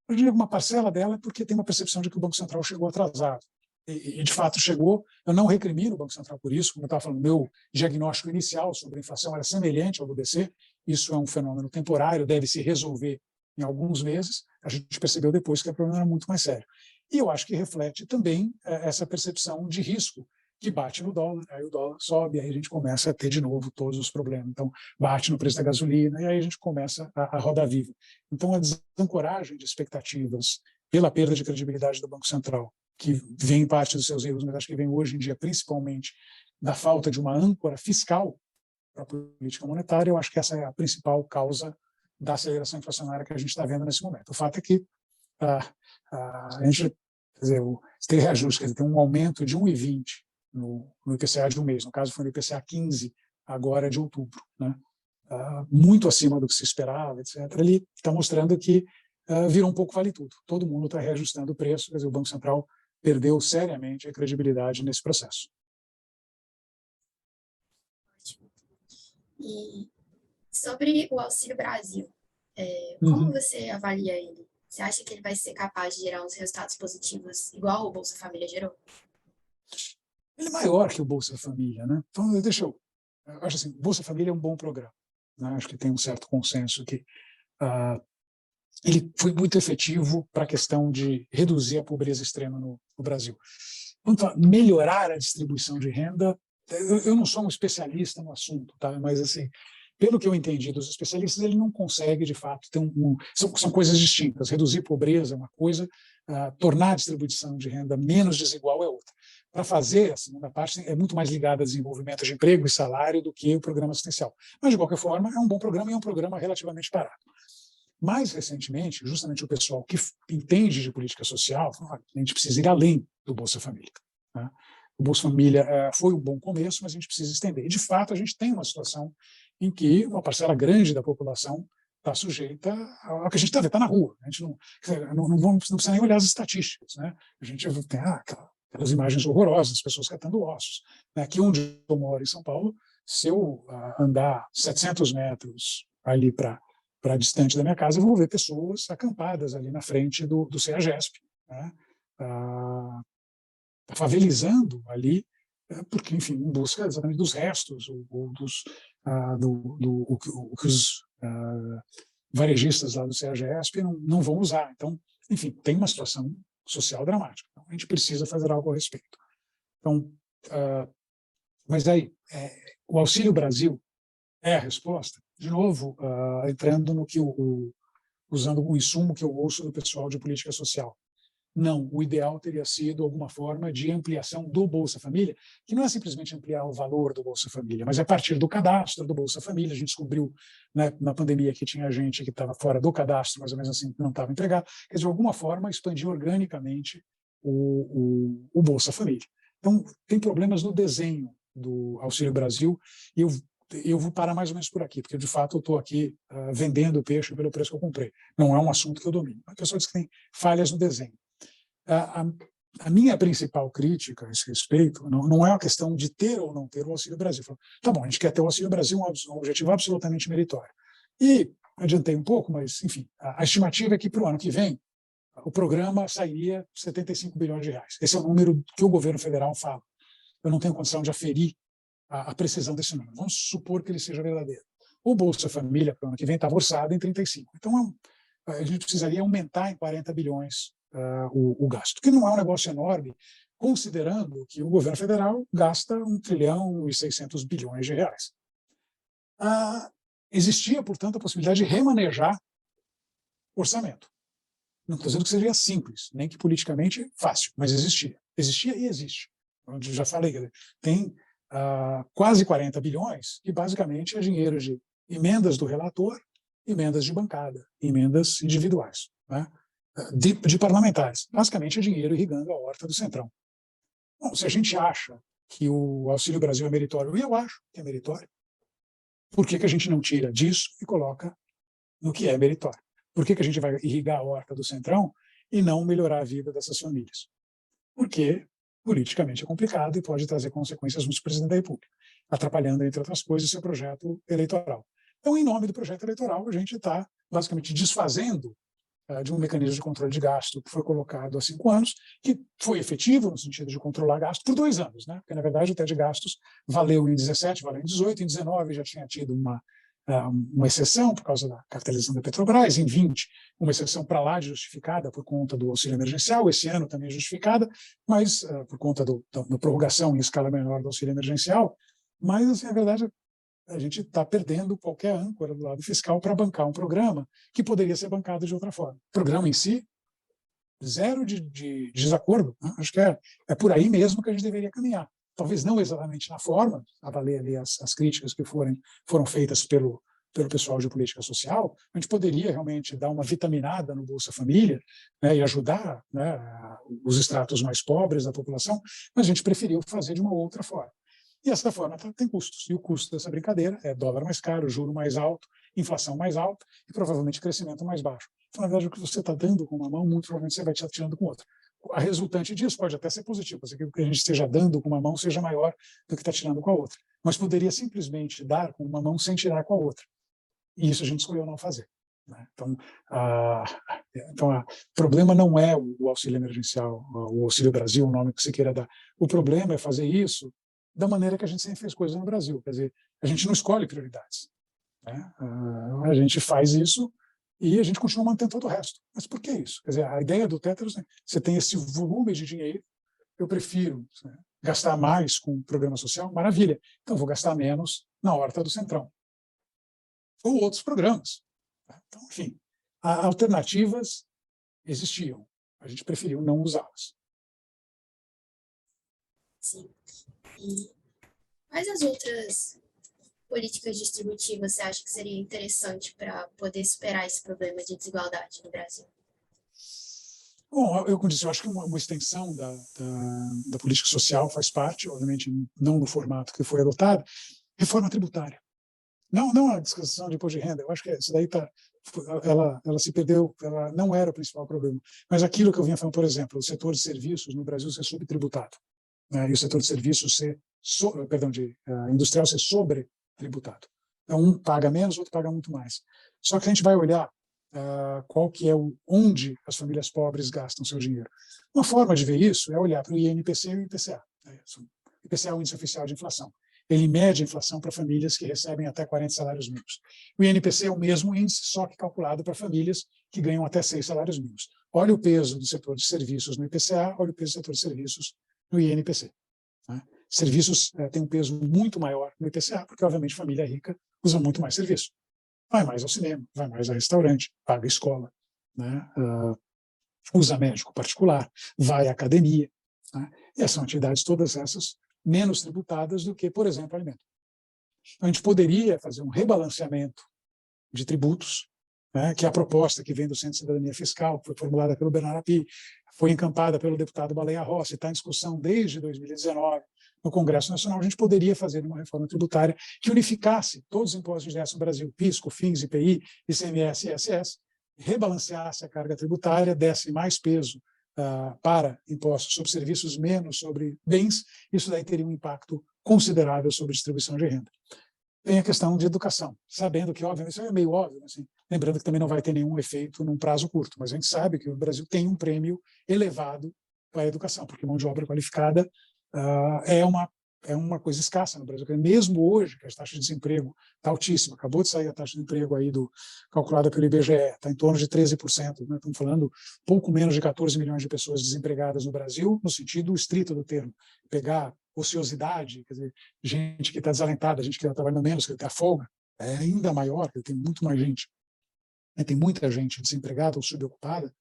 Speaker 6: eu diria que uma parcela dela é porque tem uma percepção de que o Banco Central chegou atrasado. E de fato chegou. Eu não recrimino o Banco Central por isso, como eu estava falando, meu diagnóstico inicial sobre a inflação era semelhante ao do BC, isso é um fenômeno temporário, deve se resolver em alguns meses. A gente percebeu depois que o problema era muito mais sério. E eu acho que reflete também essa percepção de risco que bate no dólar, aí o dólar sobe, aí a gente começa a ter de novo todos os problemas. Então, bate no preço da gasolina, e aí a gente começa a roda viva. Então, a desancoragem de expectativas pela perda de credibilidade do Banco Central, que vem parte dos seus erros, mas acho que vem hoje em dia principalmente da falta de uma âncora fiscal para a política monetária, eu acho que essa é a principal causa da aceleração inflacionária que a gente está vendo nesse momento. O fato é que a gente, quer dizer, tem reajuste, quer dizer, tem um aumento de 1,20 no IPCA de um mês, no caso foi no IPCA 15, agora de outubro, né? Muito acima do que se esperava, etc. Ele está mostrando que virou um pouco vale tudo. Todo mundo está reajustando o preço, quer dizer, o Banco Central perdeu seriamente a credibilidade nesse processo.
Speaker 1: E sobre o Auxílio Brasil, como você avalia ele? Você acha que ele vai ser capaz de gerar uns resultados positivos igual o Bolsa Família gerou?
Speaker 6: Ele é maior que o Bolsa Família, né? Então, eu acho assim, o Bolsa Família é um bom programa, né? Acho que tem um certo consenso que ele foi muito efetivo para a questão de reduzir a pobreza extrema no Brasil. Quanto a melhorar a distribuição de renda, eu não sou um especialista no assunto, tá? Mas assim, pelo que eu entendi dos especialistas, ele não consegue, de fato, ter são coisas distintas. Reduzir pobreza é uma coisa, tornar a distribuição de renda menos desigual é outra. Para fazer, a segunda parte é muito mais ligada a desenvolvimento de emprego e salário do que o programa assistencial. Mas, de qualquer forma, é um bom programa e é um programa relativamente barato. Mais recentemente, justamente o pessoal que entende de política social falou, a gente precisa ir além do Bolsa Família, né? O Bolsa Família foi um bom começo, mas a gente precisa estender. E, de fato, a gente tem uma situação em que uma parcela grande da população está sujeita ao que a gente está vendo, está na rua. A gente não precisa nem olhar as estatísticas, né? A gente tem aquelas imagens horrorosas, as pessoas catando ossos. Aqui onde eu moro, em São Paulo, se eu andar 700 metros ali para distante da minha casa, eu vou ver pessoas acampadas ali na frente do CEAGESP, né? Favelizando ali, porque, enfim, em busca exatamente dos restos, ou o que os varejistas lá do CEAGESP não vão usar. Então, enfim, tem uma situação social dramática. Então, a gente precisa fazer algo a respeito. Então, mas aí, o Auxílio Brasil é a resposta? De novo, entrando no que usando o insumo que eu ouço do pessoal de política social. Não, o ideal teria sido alguma forma de ampliação do Bolsa Família, que não é simplesmente ampliar o valor do Bolsa Família, mas a partir do cadastro do Bolsa Família. A gente descobriu, né, na pandemia que tinha gente que estava fora do cadastro, mas ao menos assim não estava empregado. Quer dizer, de alguma forma, expandir organicamente o Bolsa Família. Então, tem problemas no desenho do Auxílio Brasil, e eu vou parar mais ou menos por aqui, porque de fato eu estou aqui vendendo peixe pelo preço que eu comprei. Não é um assunto que eu domino. A pessoa diz que tem falhas no desenho. A minha principal crítica a esse respeito não é a questão de ter ou não ter o Auxílio Brasil. Tá bom, a gente quer ter o Auxílio Brasil, um objetivo absolutamente meritório. E adiantei um pouco, mas, enfim, a estimativa é que para o ano que vem o programa sairia 75 bilhões de reais. Esse é o número que o governo federal fala. Eu não tenho condição de aferir a precisão desse número. Vamos supor que ele seja verdadeiro. O Bolsa Família, para o ano que vem, estava orçado em 35. Então, a gente precisaria aumentar em 40 bilhões o gasto, que não é um negócio enorme considerando que o governo federal gasta 1,6 trilhão de reais. Existia, portanto, a possibilidade de remanejar orçamento. Não estou dizendo que seria simples, nem que politicamente fácil, mas existia. Existia e existe. Onde já falei, tem quase 40 bilhões, que basicamente é dinheiro de emendas do relator, emendas de bancada, emendas individuais, né? de parlamentares. Basicamente é dinheiro irrigando a horta do Centrão. Bom, se a gente acha que o Auxílio Brasil é meritório, e eu acho que é meritório, por que a gente não tira disso e coloca no que é meritório? Por que a gente vai irrigar a horta do Centrão e não melhorar a vida dessas famílias? Porque politicamente é complicado e pode trazer consequências no presidente da República, atrapalhando, entre outras coisas, seu projeto eleitoral. Então, em nome do projeto eleitoral, a gente está basicamente desfazendo de um mecanismo de controle de gasto que foi colocado há 5 anos, que foi efetivo no sentido de controlar gasto por 2 anos, né? Porque, na verdade, o teto de gastos valeu em 17, valeu em 18, em 19 já tinha tido uma exceção por causa da capitalização da Petrobras, em 20 uma exceção para lá justificada por conta do auxílio emergencial, esse ano também justificada, mas por conta da prorrogação em escala menor do auxílio emergencial, mas assim, a verdade a gente está perdendo qualquer âncora do lado fiscal para bancar um programa que poderia ser bancado de outra forma. O programa em si, zero de desacordo, né? Acho que é por aí mesmo que a gente deveria caminhar. Talvez não exatamente na forma, avalie ali as críticas que foram feitas pelo pessoal de política social, a gente poderia realmente dar uma vitaminada no Bolsa Família, né, e ajudar, né, os estratos mais pobres da população, mas a gente preferiu fazer de uma outra forma. E essa forma tem custos, e o custo dessa brincadeira é dólar mais caro, juro mais alto, inflação mais alta e provavelmente crescimento mais baixo. Então, na verdade, o que você está dando com uma mão, muito provavelmente você vai estar tirando com outra. A resultante disso pode até ser positivo, pode ser que o que a gente esteja dando com uma mão seja maior do que está tirando com a outra, mas poderia simplesmente dar com uma mão sem tirar com a outra. E isso a gente escolheu não fazer, né? Então, o problema não é o auxílio emergencial, o Auxílio Brasil, o nome que você queira dar. O problema é fazer isso da maneira que a gente sempre fez coisas no Brasil. Quer dizer, a gente não escolhe prioridades, né? A gente faz isso e a gente continua mantendo todo o resto. Mas por que isso? Quer dizer, a ideia do teto é você tem esse volume de dinheiro, eu prefiro, né, gastar mais com o programa social, maravilha. Então, vou gastar menos na horta do Centrão. Ou outros programas. Então, enfim, alternativas existiam. A gente preferiu não usá-las.
Speaker 1: Sim. E quais as outras políticas distributivas você acha que seria interessante para poder superar esse problema de desigualdade no Brasil?
Speaker 6: Bom, eu disse, eu acho que uma extensão da política social faz parte, obviamente não no formato que foi adotado, reforma tributária. Não a discussão de imposto de renda, eu acho que isso daí ela se perdeu, ela não era o principal problema. Mas aquilo que eu vinha falando, por exemplo, o setor de serviços no Brasil ser subtributado, né, e o setor de serviços industrial ser sobretributado. Então, um paga menos, outro paga muito mais. Só que a gente vai olhar qual que é onde as famílias pobres gastam seu dinheiro. Uma forma de ver isso é olhar para o INPC e o IPCA. O IPCA é o índice oficial de inflação. Ele mede a inflação para famílias que recebem até 40 salários mínimos. O INPC é o mesmo índice, só que calculado para famílias que ganham até 6 salários mínimos. Olha o peso do setor de serviços no IPCA, olha o peso do setor de serviços no INPC. Né? Serviços têm um peso muito maior no IPCA, porque, obviamente, família rica usa muito mais serviço. Vai mais ao cinema, vai mais ao restaurante, paga escola, né? Usa médico particular, vai à academia. Né? E são atividades todas essas menos tributadas do que, por exemplo, alimento. Então, a gente poderia fazer um rebalanceamento de tributos, né, que é a proposta que vem do Centro de Cidadania Fiscal, que foi formulada pelo Bernardo Api, foi encampada pelo deputado Baleia Rossi, está em discussão desde 2019 no Congresso Nacional. A gente poderia fazer uma reforma tributária que unificasse todos os impostos indiretos no Brasil, PIS, COFINS, IPI, ICMS e ISS, rebalanceasse a carga tributária, desse mais peso para impostos sobre serviços, menos sobre bens. Isso daí teria um impacto considerável sobre a distribuição de renda. Tem a questão de educação, sabendo que, obviamente, isso é meio óbvio, assim, lembrando que também não vai ter nenhum efeito num prazo curto, mas a gente sabe que o Brasil tem um prêmio elevado para a educação, porque mão de obra qualificada é uma é uma coisa escassa no Brasil, porque mesmo hoje, que a taxa de desemprego está altíssima, acabou de sair a taxa de emprego aí calculada pelo IBGE, está em torno de 13%, né? Estamos falando pouco menos de 14 milhões de pessoas desempregadas no Brasil, no sentido estrito do termo. Pegar ociosidade, quer dizer, gente que está desalentada, gente que está trabalhando menos, que tem a folga, é ainda maior, porque tem muito mais gente, né? Tem muita gente desempregada ou subocupada,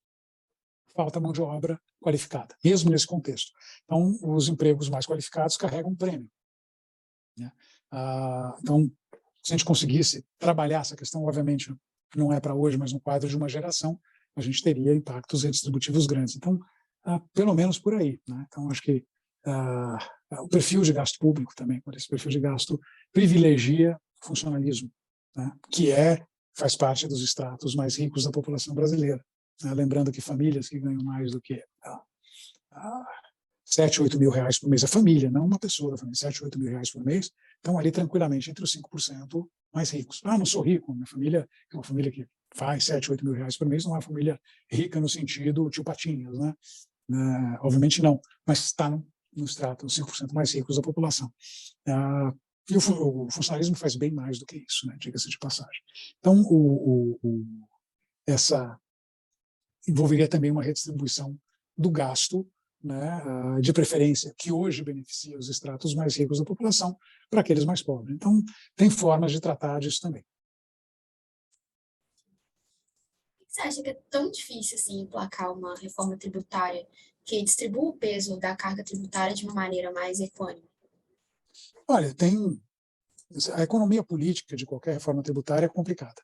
Speaker 6: falta mão de obra qualificada, mesmo nesse contexto. Então, os empregos mais qualificados carregam um prêmio, né? Então, se a gente conseguisse trabalhar essa questão, obviamente não é para hoje, mas no quadro de uma geração, a gente teria impactos redistributivos grandes. Então, pelo menos por aí, né? Então, acho que o perfil de gasto público também, por esse perfil de gasto, privilegia o funcionalismo, né? Que faz parte dos estratos mais ricos da população brasileira. Lembrando que famílias que ganham mais do que 7, 8 mil reais por mês, a família, não uma pessoa da família, 7, 8 mil reais por mês, estão ali tranquilamente entre os 5% mais ricos. Não sou rico, minha família é uma família que faz 7, 8 mil reais por mês, não é uma família rica no sentido tio Patinhas, né? Obviamente não, mas está no extrato, os 5% mais ricos da população. E o funcionalismo faz bem mais do que isso, né? Diga-se de passagem. Então, essa envolveria também uma redistribuição do gasto, né, de preferência, que hoje beneficia os estratos mais ricos da população, para aqueles mais pobres. Então, tem formas de tratar disso também.
Speaker 1: Você acha que é tão difícil assim emplacar uma reforma tributária que distribua o peso da carga tributária de uma maneira mais equânime?
Speaker 6: Olha, a economia política de qualquer reforma tributária é complicada.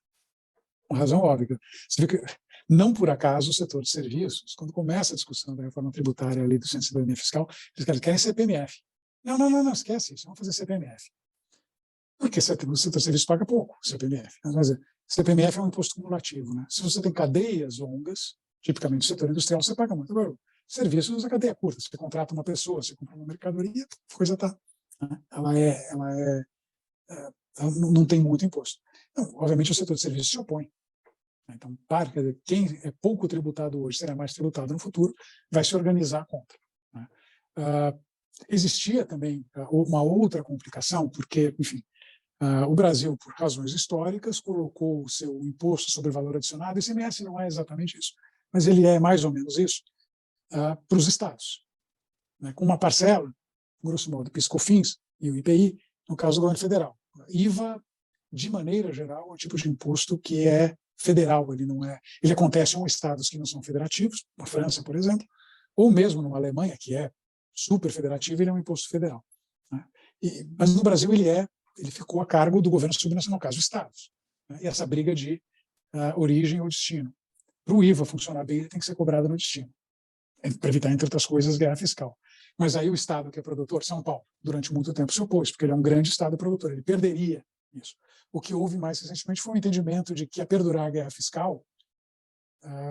Speaker 6: Com razão óbvia. Você vê que, não por acaso, o setor de serviços, quando começa a discussão da reforma tributária ali do Centro de Cidadania Fiscal, eles querem CPMF. Não, esquece isso, vamos fazer CPMF. Porque o setor de serviços paga pouco, CPMF. Mas, CPMF é um imposto cumulativo, né? Se você tem cadeias longas, tipicamente no setor industrial, você paga muito. Agora, serviços, a cadeia é curta. Você contrata uma pessoa, você compra uma mercadoria, a coisa está... Né? Ela não tem muito imposto. Então, obviamente, o setor de serviços se opõe. Então, quem é pouco tributado hoje será mais tributado no futuro, vai se organizar contra, né? Existia também uma outra complicação, porque, enfim, o Brasil, por razões históricas, colocou o seu imposto sobre valor adicionado, ICMS não é exatamente isso, mas ele é mais ou menos isso, para os estados, né? Com uma parcela, grosso modo, PIS/COFINS e o IPI, no caso do governo federal. IVA, de maneira geral, é um tipo de imposto que é federal, ele acontece em estados que não são federativos, na França, por exemplo, ou mesmo numa Alemanha, que é super federativa, ele é um imposto federal, né? Mas no Brasil ele ficou a cargo do governo subnacional, no caso, estados, né? E essa briga de origem ou destino. Para o IVA funcionar bem, ele tem que ser cobrado no destino, para evitar, entre outras coisas, guerra fiscal. Mas aí o estado que é produtor, São Paulo, durante muito tempo se opôs, porque ele é um grande estado produtor, ele perderia isso. O que houve mais recentemente foi um entendimento de que, a perdurar a guerra fiscal,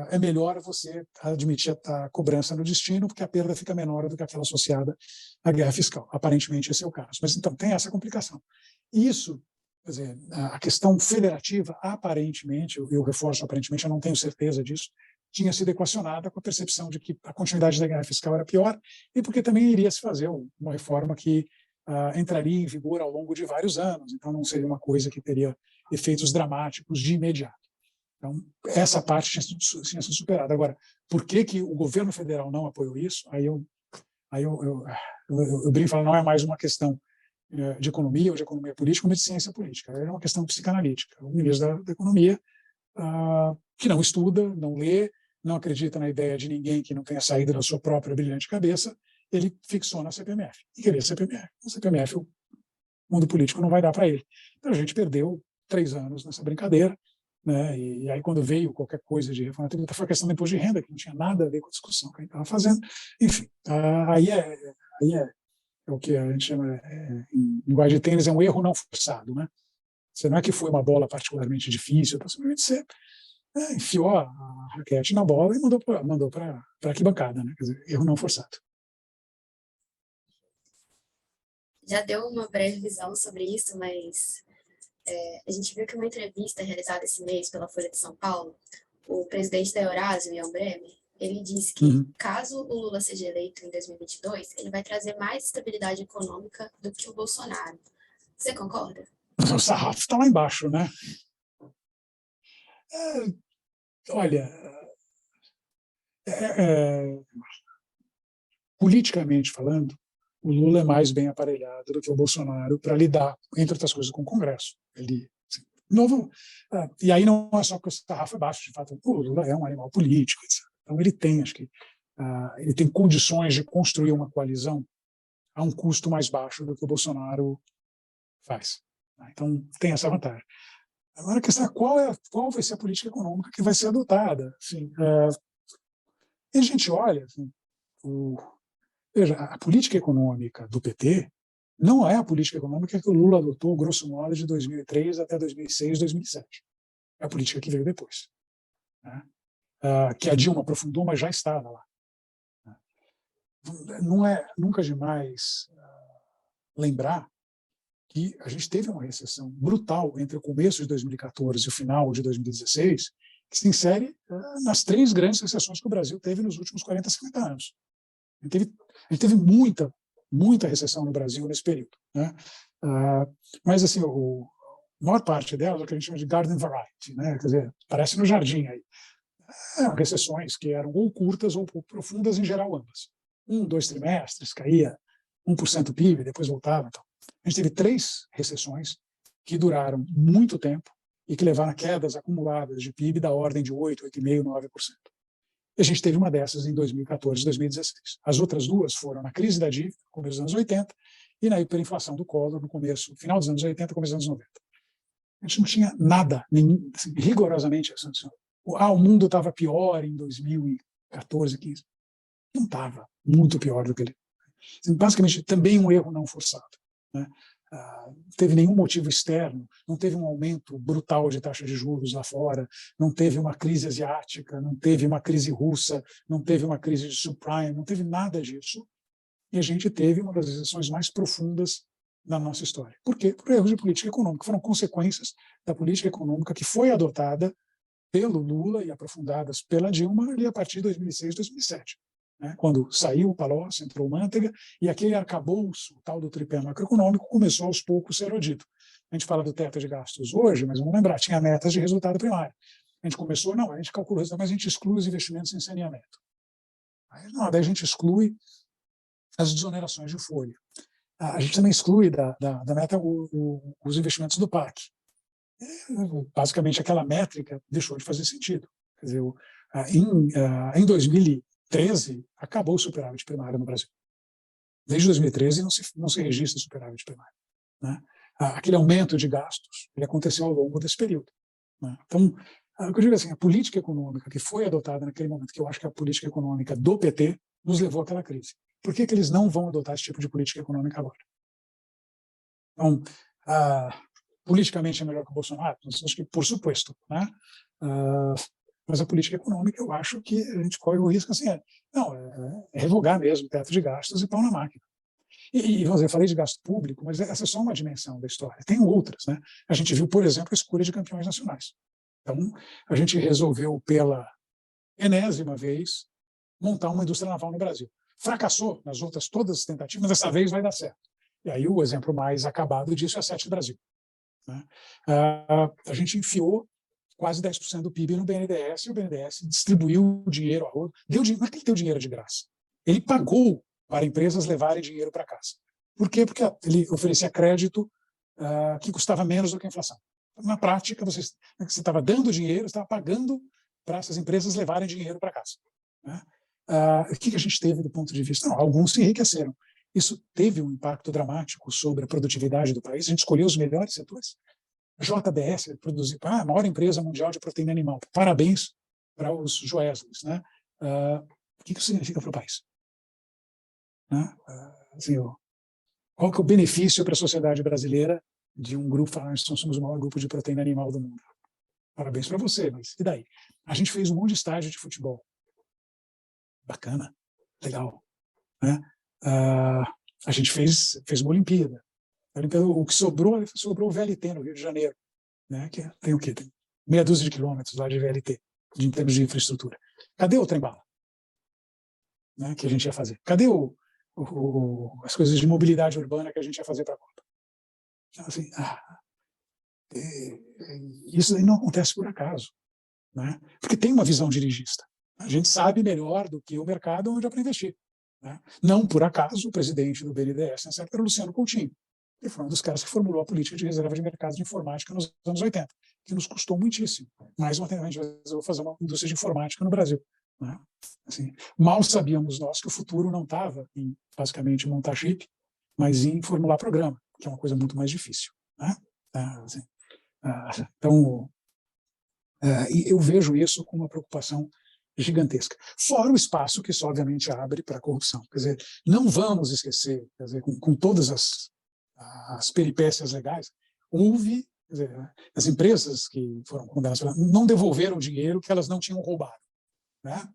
Speaker 6: é melhor você admitir a cobrança no destino, porque a perda fica menor do que aquela associada à guerra fiscal. Aparentemente, esse é o caso. Mas, então, tem essa complicação. Isso, quer dizer, a questão federativa, aparentemente, eu reforço aparentemente, eu não tenho certeza disso, tinha sido equacionada com a percepção de que a continuidade da guerra fiscal era pior e porque também iria se fazer uma reforma que entraria em vigor ao longo de vários anos, então não seria uma coisa que teria efeitos dramáticos de imediato. Então, essa parte tinha sido superada. Agora, por que o governo federal não apoiou isso? Aí eu brinco e falo, não é mais uma questão de economia ou de economia política, mas de ciência política. É uma questão psicanalítica. O ministro da Economia, que não estuda, não lê, não acredita na ideia de ninguém que não tenha saído da sua própria brilhante cabeça, ele fixou na CPMF. E queria CPMF. A CPMF, o mundo político não vai dar para ele. Então, a gente perdeu 3 anos nessa brincadeira, né? E aí, quando veio qualquer coisa de reforma tributária, foi a questão do imposto de renda, que não tinha nada a ver com a discussão que a gente estava fazendo. Enfim, aí é o que a gente chama, em linguagem de tênis, é um erro não forçado, né? Você não é que foi uma bola particularmente difícil, simplesmente você enfiou a raquete na bola e mandou para a arquibancada, né? Quer dizer, erro não forçado.
Speaker 1: Já deu uma breve visão sobre isso, mas a gente viu que uma entrevista realizada esse mês pela Folha de São Paulo, o presidente da Eurásia, Ian Bremmer, Ele disse que,
Speaker 6: Uhum.
Speaker 1: caso o Lula seja eleito em 2022, ele vai trazer mais estabilidade econômica do que o Bolsonaro. Você concorda?
Speaker 6: O sarrafo está lá embaixo, né? Olha, politicamente falando, o Lula é mais bem aparelhado do que o Bolsonaro para lidar, entre outras coisas, com o Congresso. Ele, assim, novo, e aí não é só porque o sarrafo é baixo, de fato, o Lula é um animal político, etc. Então ele tem, acho que, ele tem condições de construir uma coalizão a um custo mais baixo do que o Bolsonaro faz. Então tem essa vantagem. Agora a questão é qual vai ser a política econômica que vai ser adotada. Assim, e a gente olha, assim, veja, a política econômica do PT não é a política econômica que o Lula adotou, grosso modo, de 2003 até 2006, 2007. É a política que veio depois, né? Que a Dilma aprofundou, mas já estava lá. Não é nunca demais lembrar que a gente teve uma recessão brutal entre o começo de 2014 e o final de 2016, que se insere nas 3 grandes recessões que o Brasil teve nos últimos 40, 50 anos. A gente teve muita recessão no Brasil nesse período, né? Mas, assim, a maior parte delas é o que a gente chama de garden variety, né? Quer dizer, parece no jardim aí. Recessões que eram ou curtas ou profundas, em geral ambas. 2 trimestres, caía 1% do PIB, depois voltava. Então. A gente teve 3 recessões que duraram muito tempo e que levaram a quedas acumuladas de PIB da ordem de 8, 8,5%, 9%. E a gente teve uma dessas em 2014 e 2016. As outras 2 foram na crise da dívida, no começo dos anos 80, e na hiperinflação do Collor, no final dos anos 80 e começo dos anos 90. A gente não tinha nada, assim, rigorosamente, assim, o mundo estava pior em 2014, 15. Não estava muito pior do que ele. Assim, basicamente, também um erro não forçado, né? Não teve nenhum motivo externo, não teve um aumento brutal de taxa de juros lá fora, não teve uma crise asiática, não teve uma crise russa, não teve uma crise de subprime, não teve nada disso. E a gente teve uma das recessões mais profundas da nossa história. Por quê? Por erros de política econômica. Foram consequências da política econômica que foi adotada pelo Lula e aprofundadas pela Dilma ali a partir de 2006, 2007. Né, quando saiu o Palocci, entrou o Manteiga, e aquele arcabouço, o tal do tripé macroeconômico, começou aos poucos a ser erodido. A gente fala do teto de gastos hoje, mas vamos lembrar, tinha metas de resultado primário. A gente começou, a gente calculou isso, mas a gente exclui os investimentos em saneamento. Daí a gente exclui as desonerações de folha. A gente também exclui da meta os investimentos do PAC. Basicamente, aquela métrica deixou de fazer sentido. Quer dizer, em 2013, acabou o superávit primário no Brasil. Desde 2013 não se registra superávit primário, né? Aquele aumento de gastos ele aconteceu ao longo desse período, né? Então, o que eu digo assim, a política econômica que foi adotada naquele momento, que eu acho que é a política econômica do PT, nos levou àquela crise. Por que eles não vão adotar esse tipo de política econômica agora? Então, politicamente é melhor que o Bolsonaro? Acho que por suposto, né? Mas a política econômica, eu acho que a gente corre o risco assim, revogar mesmo o teto de gastos e pão na máquina. E eu falei de gasto público, mas essa é só uma dimensão da história. Tem outras, né? A gente viu, por exemplo, a escolha de campeões nacionais. Então, a gente resolveu, pela enésima vez, montar uma indústria naval no Brasil. Fracassou nas outras todas as tentativas, mas dessa vez vai dar certo. E aí o exemplo mais acabado disso é a Sete Brasil, né? A gente enfiou quase 10% do PIB no BNDES, e o BNDES distribuiu o dinheiro a outro. Não é que ele deu dinheiro de graça. Ele pagou para empresas levarem dinheiro para casa. Por quê? Porque ele oferecia crédito que custava menos do que a inflação. Na prática, você estava dando dinheiro, estava pagando para essas empresas levarem dinheiro para casa, né? O que a gente teve do ponto de vista? Não, alguns se enriqueceram. Isso teve um impacto dramático sobre a produtividade do país. A gente escolheu os melhores setores. JBS produziu a maior empresa mundial de proteína animal. Parabéns para os Joesleys, né? O que isso significa para o país? Né? Assim, qual que é o benefício para a sociedade brasileira de um grupo falar que nós somos o maior grupo de proteína animal do mundo? Parabéns para você, mas e daí? A gente fez um monte de estágio de futebol. Bacana, legal, né? A gente fez uma Olimpíada. O que sobrou o VLT no Rio de Janeiro, né? Que tem o quê? Tem meia dúzia de quilômetros lá de VLT, em termos de infraestrutura. Cadê o trem-bala? né, que a gente ia fazer? Cadê as coisas de mobilidade urbana que a gente ia fazer para a Copa? Então, assim, isso aí não acontece por acaso, né? Porque tem uma visão dirigista. A gente sabe melhor do que o mercado onde é para investir, né? Não por acaso o presidente do BNDES nessa época era o Luciano Coutinho, que foi um dos caras que formulou a política de reserva de mercado de informática nos anos 80, que nos custou muitíssimo. Mais uma vez, eu vou fazer uma indústria de informática no Brasil, né? Assim, mal sabíamos nós que o futuro não estava em, basicamente, montar chip, mas em formular programa, que é uma coisa muito mais difícil, né? Assim, então, eu vejo isso com uma preocupação gigantesca. Fora o espaço que isso, obviamente, abre para a corrupção. Quer dizer, não vamos esquecer, quer dizer, com todas as peripécias legais, houve, quer dizer, as empresas que foram condenadas não devolveram o dinheiro que elas não tinham roubado, né?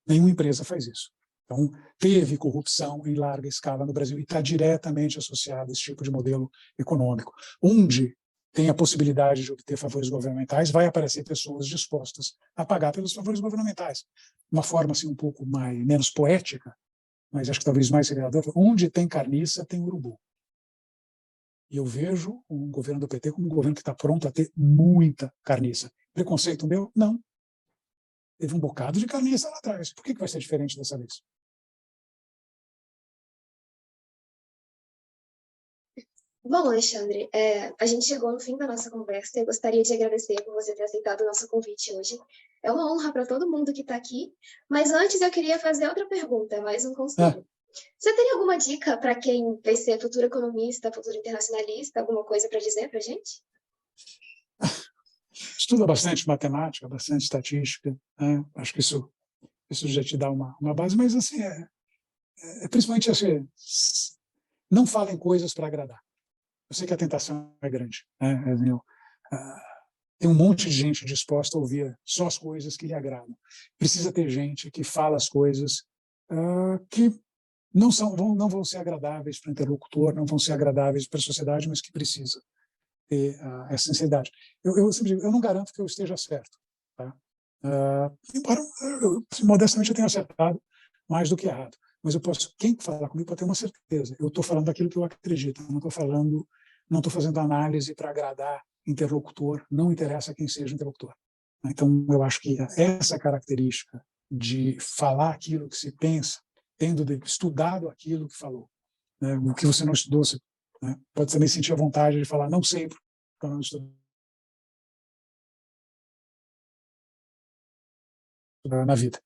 Speaker 6: Nenhuma empresa faz isso. Então, teve corrupção em larga escala no Brasil e está diretamente associado a esse tipo de modelo econômico. Onde tem a possibilidade de obter favores governamentais, vai aparecer pessoas dispostas a pagar pelos favores governamentais. Uma forma assim, um pouco menos poética, mas acho que talvez mais reveladora, onde tem carniça, tem urubu. E eu vejo o governo do PT como um governo que está pronto a ter muita carniça. Preconceito meu? Não. Teve um bocado de carniça lá atrás. Por que vai ser diferente dessa vez?
Speaker 4: Bom, Alexandre, a gente chegou no fim da nossa conversa e eu gostaria de agradecer por você ter aceitado o nosso convite hoje. É uma honra para todo mundo que está aqui, mas antes eu queria fazer outra pergunta, mais um conselho. Você teria alguma dica para quem vai ser futuro economista, futuro internacionalista, alguma coisa para dizer para a gente?
Speaker 6: Estuda bastante matemática, bastante estatística, né? Acho que isso já te dá uma base, mas assim, principalmente assim, não falem coisas para agradar. Eu sei que a tentação é grande, né? Tem um monte de gente disposta a ouvir só as coisas que lhe agradam. Precisa ter gente que fala as coisas que não vão ser agradáveis para o interlocutor, não vão ser agradáveis para a sociedade, mas que precisa ter essa sinceridade. Eu não garanto que eu esteja certo, tá? Embora modestamente eu tenha acertado mais do que errado. Mas quem falar comigo pode ter uma certeza. Eu estou falando daquilo que eu acredito. Eu não estou fazendo análise para agradar interlocutor. Não interessa quem seja o interlocutor. Então, eu acho que essa característica de falar aquilo que se pensa, tendo estudado aquilo que falou, né? O que você não estudou, você, né? Pode também sentir a vontade de falar, não sei, porque eu não estudei na vida.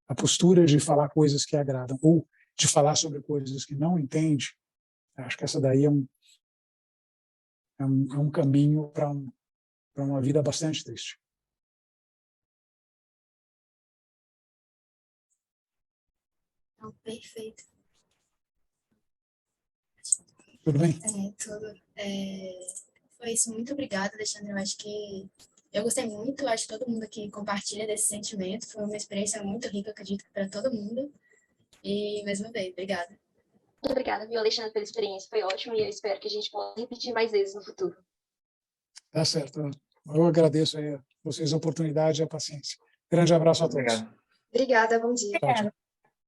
Speaker 6: A postura de falar coisas que agradam ou de falar sobre coisas que não entende, acho que essa daí é um caminho para uma vida bastante triste.
Speaker 1: Perfeito.
Speaker 6: Tudo bem?
Speaker 1: Tudo. Foi isso. Muito obrigada, Alexandre. Eu acho que eu gostei muito. Acho que todo mundo aqui compartilha desse sentimento. Foi uma experiência muito rica, acredito, para todo mundo. E, mais uma vez, obrigada.
Speaker 2: Muito obrigada, viu, Alexandre, pela experiência. Foi ótimo e eu espero que a gente possa repetir mais vezes no futuro.
Speaker 6: Tá certo. Eu agradeço a vocês a oportunidade e a paciência. Grande abraço a todos.
Speaker 3: Obrigado.
Speaker 4: Obrigada, bom dia.
Speaker 6: Tchau, tchau.